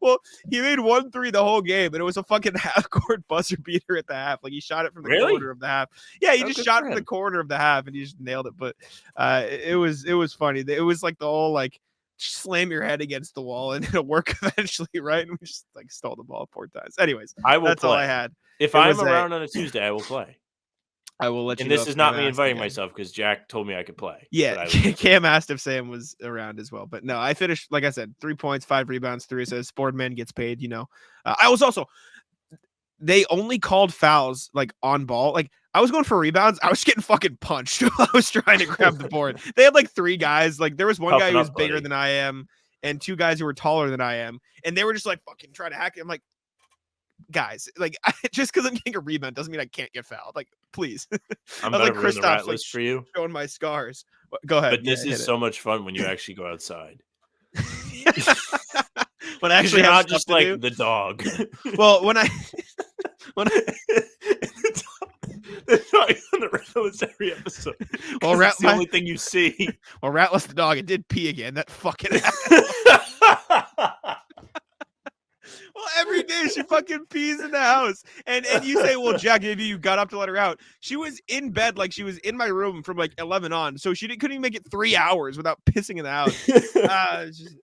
Well, he made 1 3 the whole game, and it was a fucking half-court buzzer beater at the half. Like he shot it from the corner of the half. Yeah, he just shot from the corner of the half, and he just nailed it. But it was funny. It was like the whole like slam your head against the wall and it'll work eventually, right? And we just like stole the ball 4 times. Anyways, that's all I had. If I'm around on a Tuesday, I will play. I will let you know. And this is not me inviting myself because Jack told me I could play. Yeah, Cam asked if Sam was around as well. But no, I finished, like I said, 3 points, 5 rebounds, 3 assists. Sportman gets paid, I was also, they only called fouls like on ball. Like I was going for rebounds. I was getting fucking punched. I was trying to grab the board. They had like 3 guys. Like there was one guy who was bigger than I am and 2 guys who were taller than I am. And they were just like fucking trying to hack it. I'm like, guys, like just because I'm getting a rebound doesn't mean I can't get fouled. Like, please. I'm I was about to ruin the rat list for you. showing my scars. Go ahead. But this hit is it. so much fun when you actually go outside. When I actually you're have not just stuff to like do. the dog. Well, when I the dog on the rat list every episode. Well, That's the only thing you see. well, Ratless the dog, it did pee again. That fucking Well, every day she fucking pees in the house. And you say, well, Jack, maybe you got up to let her out. She was in bed, like she was in my room from like 11 on. So she couldn't even make it 3 hours without pissing in the house.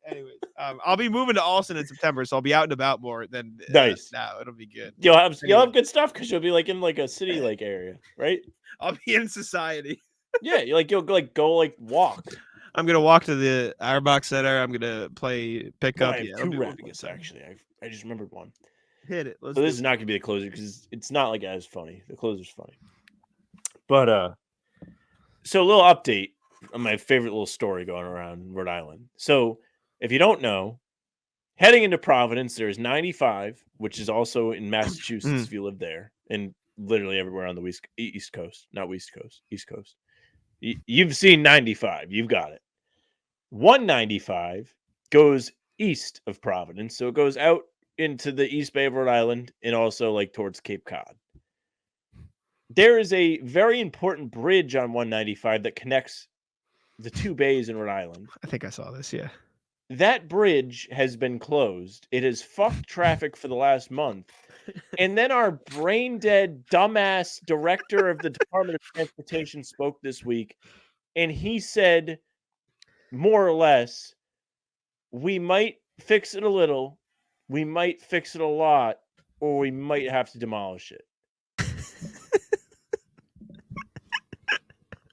Anyways, I'll be moving to Alston in September, so I'll be out and about more than Nice. now. It'll be good. You'll have good stuff because you'll be like in like a city like area, right? I'll be in society. Yeah, you'll go walk. I'm gonna walk to the Airbox Center. I'm gonna play pickup. I have Yeah, two rat lists, actually. I just remembered one. Hit it. So this is not gonna be the closer because it's not like as funny. The closer's funny. But so a little update on my favorite little story going around Rhode Island. So if you don't know, heading into Providence, there's 95, which is also in Massachusetts if you live there, and literally everywhere on the East Coast, not West Coast, East Coast. You've seen 95. You've got it. 195 goes east of Providence, so it goes out into the East Bay of Rhode Island and also like towards Cape Cod. There is a very important bridge on 195 that connects the two bays in Rhode Island. I think I saw this. Yeah. That bridge has been closed. It has fucked traffic for the last month. And then our brain dead, dumbass director of the Department of Transportation spoke this week, and he said, more or less, we might fix it a little, we might fix it a lot, or we might have to demolish it.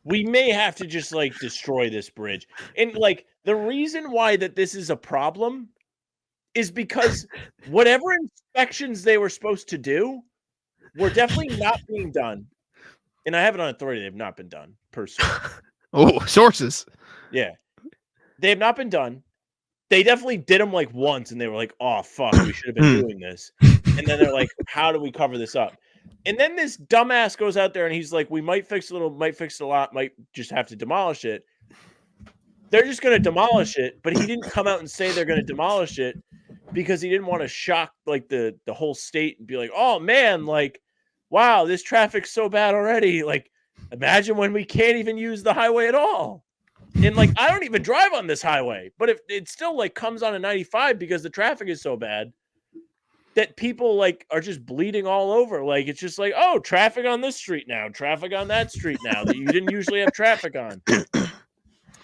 We may have to just like destroy this bridge. And like the reason why that this is a problem is because whatever inspections they were supposed to do were definitely not being done. And I have it on authority, they've not been done, personally. Oh, sources. Yeah. They have not been done. They definitely did them like once and they were like, oh, fuck, we should have been doing this. And then they're like, how do we cover this up? And then this dumbass goes out there and he's like, we might fix a little, might fix a lot, might just have to demolish it. They're just going to demolish it, but he didn't come out and say they're going to demolish it because he didn't want to shock like the whole state and be like, oh man, like, wow, this traffic's so bad already. Like, imagine when we can't even use the highway at all. And like, I don't even drive on this highway, but if it still like comes on a 95 because the traffic is so bad that people like are just bleeding all over. Like, it's just like, oh, traffic on this street now, traffic on that street now that you didn't usually have traffic on.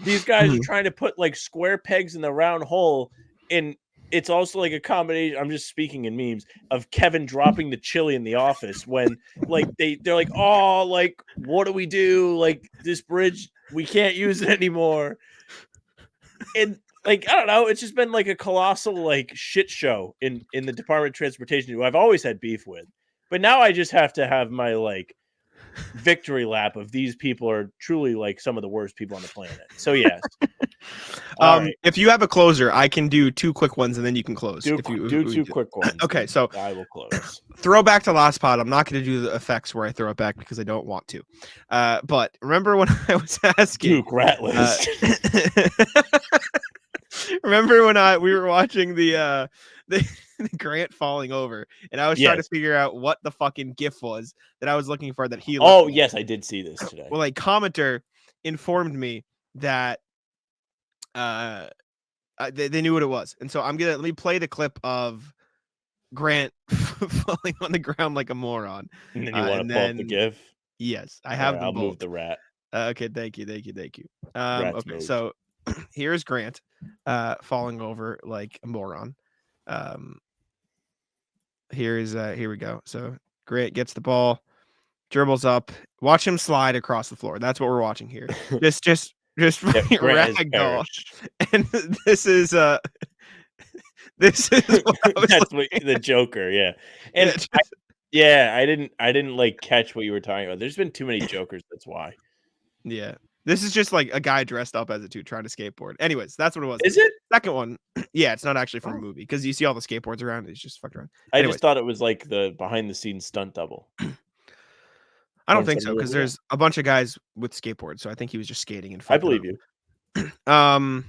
These guys are trying to put like square pegs in the round hole. And it's also like a combination, I'm just speaking in memes, of Kevin dropping the chili in The Office when like they're like, oh, like, what do we do? Like, this bridge, we can't use it anymore. And like, I don't know, it's just been like a colossal like shit show in the Department of Transportation, who I've always had beef with. But now I just have to have my like victory lap of these people are truly like some of the worst people on the planet. So yes. Right. If you have a closer, I can do two quick ones and then you can close. Do two quick ones. Okay, so I will close. Throw back to last pod. I'm not going to do the effects where I throw it back because I don't want to. But remember when I was asking Duke rat list. Remember when we were watching the Grant falling over, and I was trying to figure out what the fucking GIF was that I was looking for that he. Oh yes, I did see this today. Well, a commenter informed me that they knew what it was, and so let me play the clip of Grant falling on the ground like a moron. And then you want to pull up the GIF? Yes, I have. I'll move the rat. Okay, thank you. Okay, mode. So here's Grant falling over like a moron. Here we go. So Grant gets the ball, dribbles up, watch him slide across the floor. That's what we're watching here. Just ragdoll. And this is the Joker, yeah. And I didn't like catch what you were talking about. There's been too many Jokers, that's why. Yeah. This is just like a guy dressed up as a dude trying to skateboard. Anyways, that's what it was. Is it? Second one? Yeah, it's not actually from a movie because you see all the skateboards around. It's just fucked around. I Anyways, just thought it was like the behind the scenes stunt double. I don't From think some so because movie, yeah. there's a bunch of guys with skateboards, so I think he was just skating and. I fucking believe up. you.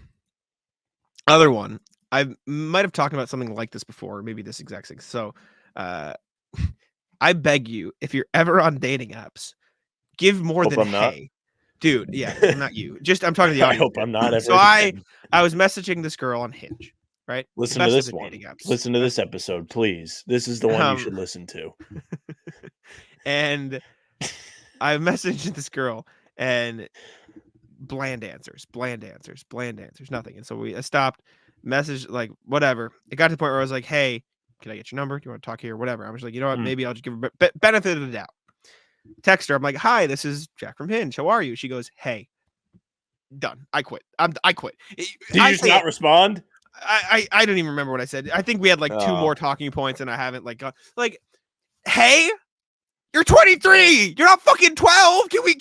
Other one. I might have talked about something like this before, maybe this exact thing. So, I beg you, if you're ever on dating apps, give more Hope than I'm not. hey. Dude, yeah, not you. Just I'm talking to the I audience. hope I'm not ever. So I was messaging this girl on Hinge, right? The Listen to best of this the one. dating apps. Listen to this episode, please. This is the one you should Um, listen to. And I messaged this girl and bland answers, nothing. And so I stopped, message like whatever. It got to the point where I was like, hey, can I get your number? Do you want to talk here? Whatever. I was like, you know what? Mm. Maybe I'll just give her benefit of the doubt. Text her. I'm like, hi, this is Jack from Hinge. How are you? She goes, hey. Done. I quit. I quit. Did you just not respond? I don't even remember what I said. I think we had like two Oh. more talking points, and I haven't like gone like, hey, you're 23. You're not fucking 12. Can we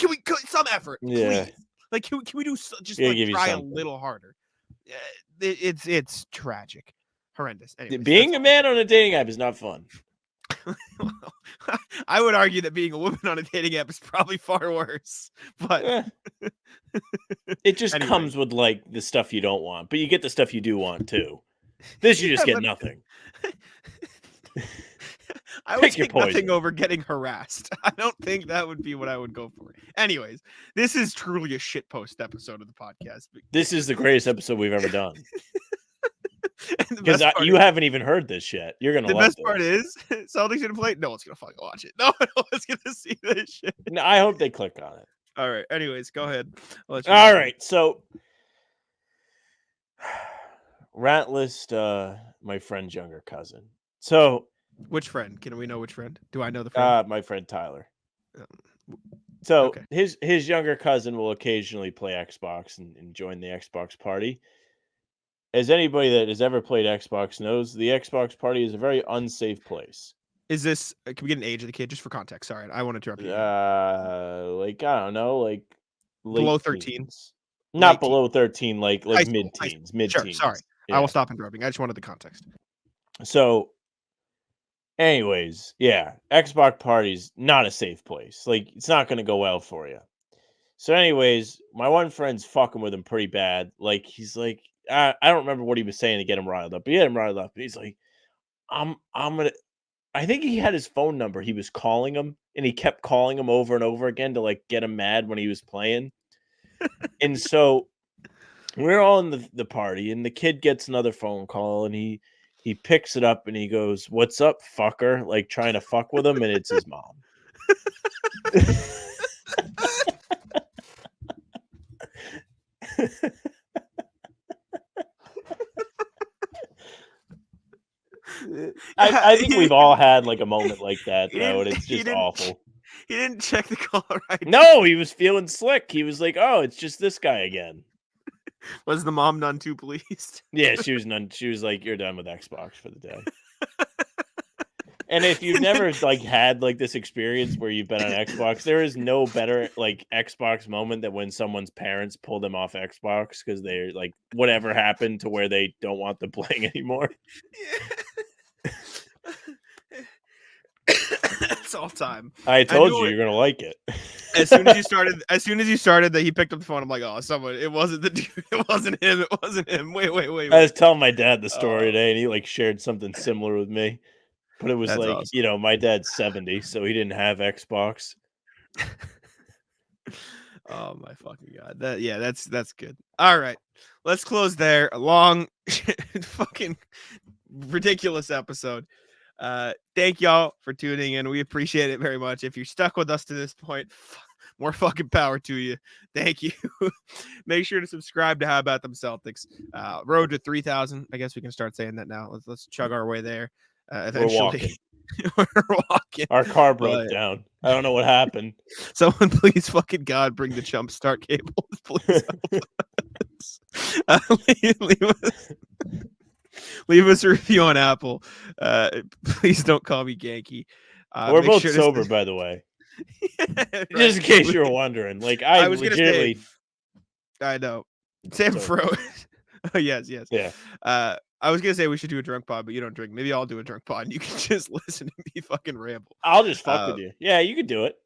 some effort? Yeah. Please? Like, can we do just Yeah, like give you try a something. little harder? It's tragic, horrendous. Anyways, Being a man on a dating app is not fun. I would argue that being a woman on a dating app is probably far worse. But Eh. It just Anyway. comes with like the stuff you don't want, but you get the stuff you do want too. This you just Yeah, get but- nothing. I would Pick your take nothing poison. over getting harassed. I don't think that would be what I would go for. Anyways, this is truly a shitpost episode of the podcast. This is the greatest episode we've ever done. And the Because best part you is- haven't even heard this yet. You're gonna the love best this. part is Celtics gonna play. No one's gonna fucking watch it. No one's gonna see this shit. No, I hope they click on it. All right. Anyways, go ahead. I'll let you All know. right, so rat list my friend's younger cousin. So Which friend? Can we know which friend? Do I know the friend? my friend Tyler. Um, So okay. his younger cousin will occasionally play Xbox and join the Xbox party. As anybody that has ever played Xbox knows, the Xbox party is a very unsafe place. Is this? Can we get an age of the kid just for context? Sorry, I want to interrupt you. Like I don't know, like Below late 13? teens. Not Late below 13, like High school, mid high teens, school. mid Sure, teens. sorry. I will stop interrupting. I just wanted the context. So, anyways, yeah, Xbox party's not a safe place. Like, it's not going to go well for you. So, anyways, my one friend's fucking with him pretty bad. Like, he's like, I don't remember what he was saying to get him riled up. But he had him riled up. He's like, I'm gonna. I think he had his phone number. He was calling him, and he kept calling him over and over again to like get him mad when he was playing. And so we're all in the party, and the kid gets another phone call, and he picks it up and he goes, "What's up, fucker?" Like trying to fuck with him, and it's his mom. I think we've all had like a moment like that, He though, and didn't- it's he just didn't- awful. He didn't check the call right. No, he was feeling slick. He was like, "Oh, it's just this guy again." Was the mom none too pleased? Yeah, she was none. She was like, "You're done with Xbox for the day." And if you've never like had like this experience where you've been on Xbox, there is no better like Xbox moment than when someone's parents pull them off Xbox because they're like whatever happened to where they don't want them playing anymore. It's all time. I told knew you it. you're gonna like it. As soon as you started that he picked up the phone, I'm like, oh, someone. It wasn't the dude. It wasn't him. It wasn't him. Wait. I was telling my dad the story today, and he like shared something similar with me. But it was That's like, awesome. you know, my dad's 70, so he didn't have Xbox. Oh my fucking god. That's good. All right. Let's close there. A long fucking ridiculous episode. Thank y'all for tuning in. We appreciate it very much. If you're stuck with us to this point, more fucking power to you. Thank you. Make sure to subscribe to How About Them Celtics. Road to 3,000. I guess we can start saying that now. Let's chug our way there. Eventually. We're walking. Our car broke But- down. I don't know what happened. Someone please fucking God bring the jump start cable. Please help us. Leave us a review on Apple. Please don't call me Genki. We're make both sure to- sober, by the way. Right. Just in case you were wondering. Like, I I was gonna legitimately I know. Sam So- Fro. Oh, yes. Yeah. I was gonna say we should do a drunk pod, but you don't drink. Maybe I'll do a drunk pod and you can just listen to me fucking ramble. I'll just fuck with you. Yeah, you could do it.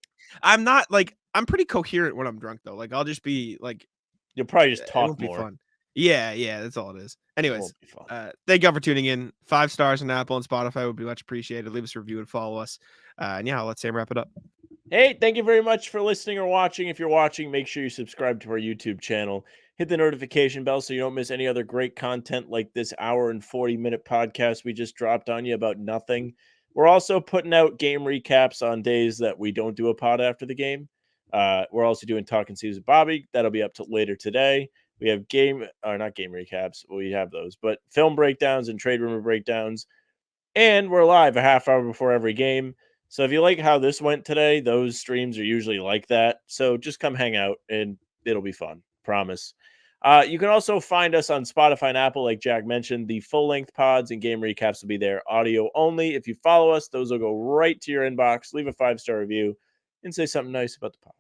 I'm not like I'm pretty coherent when I'm drunk though. Like I'll just be like You'll probably just it talk won't be more. fun. Yeah, that's all it is. It Anyways, won't be fun. thank y'all for tuning in. 5 stars on Apple and Spotify would be much appreciated. Leave us a review and follow us. And yeah, I'll let Sam wrap it up. Hey, thank you very much for listening or watching. If you're watching, make sure you subscribe to our YouTube channel. Hit the notification bell so you don't miss any other great content like this hour and 40-minute podcast we just dropped on you about nothing. We're also putting out game recaps on days that we don't do a pod after the game. We're also doing Talking Seas with Bobby. That'll be up to later today. We have not game recaps. We have those, but film breakdowns and trade rumor breakdowns. And we're live a half hour before every game. So if you like how this went today, those streams are usually like that. So just come hang out and it'll be fun. Promise. You can also find us on Spotify and Apple, like Jack mentioned. The full-length pods and game recaps will be there, audio only. If you follow us, those will go right to your inbox. Leave a 5-star review and say something nice about the pod.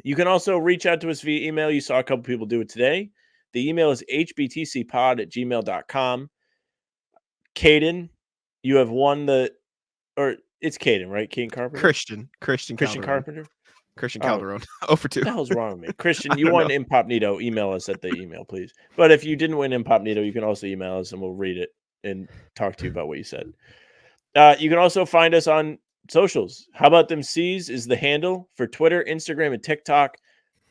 You can also reach out to us via email. You saw a couple people do it today. The email is hbtcpod@gmail.com. Caden, you have won it's Caden, right? Caden Carpenter? Christian Calderon. Carpenter? Christian Oh. Calderon. 0 for 2. What the hell's wrong with me? Christian, I you don't won know. Impopnito. Email us at the email, please. But if you didn't win Impopnito, you can also email us and we'll read it and talk to you about what you said. You can also find us on socials. How About Them C's is the handle for Twitter, Instagram, and TikTok.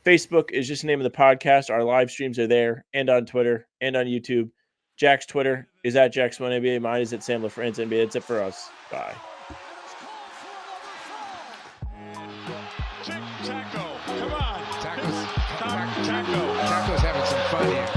Facebook is just the name of the podcast. Our live streams are there and on Twitter and on YouTube. Jack's Twitter is at Jack's1NBA. Mine is at Sam LaFrance NBA. That's it for us. Bye. Taco, come on. Taco's having some fun here.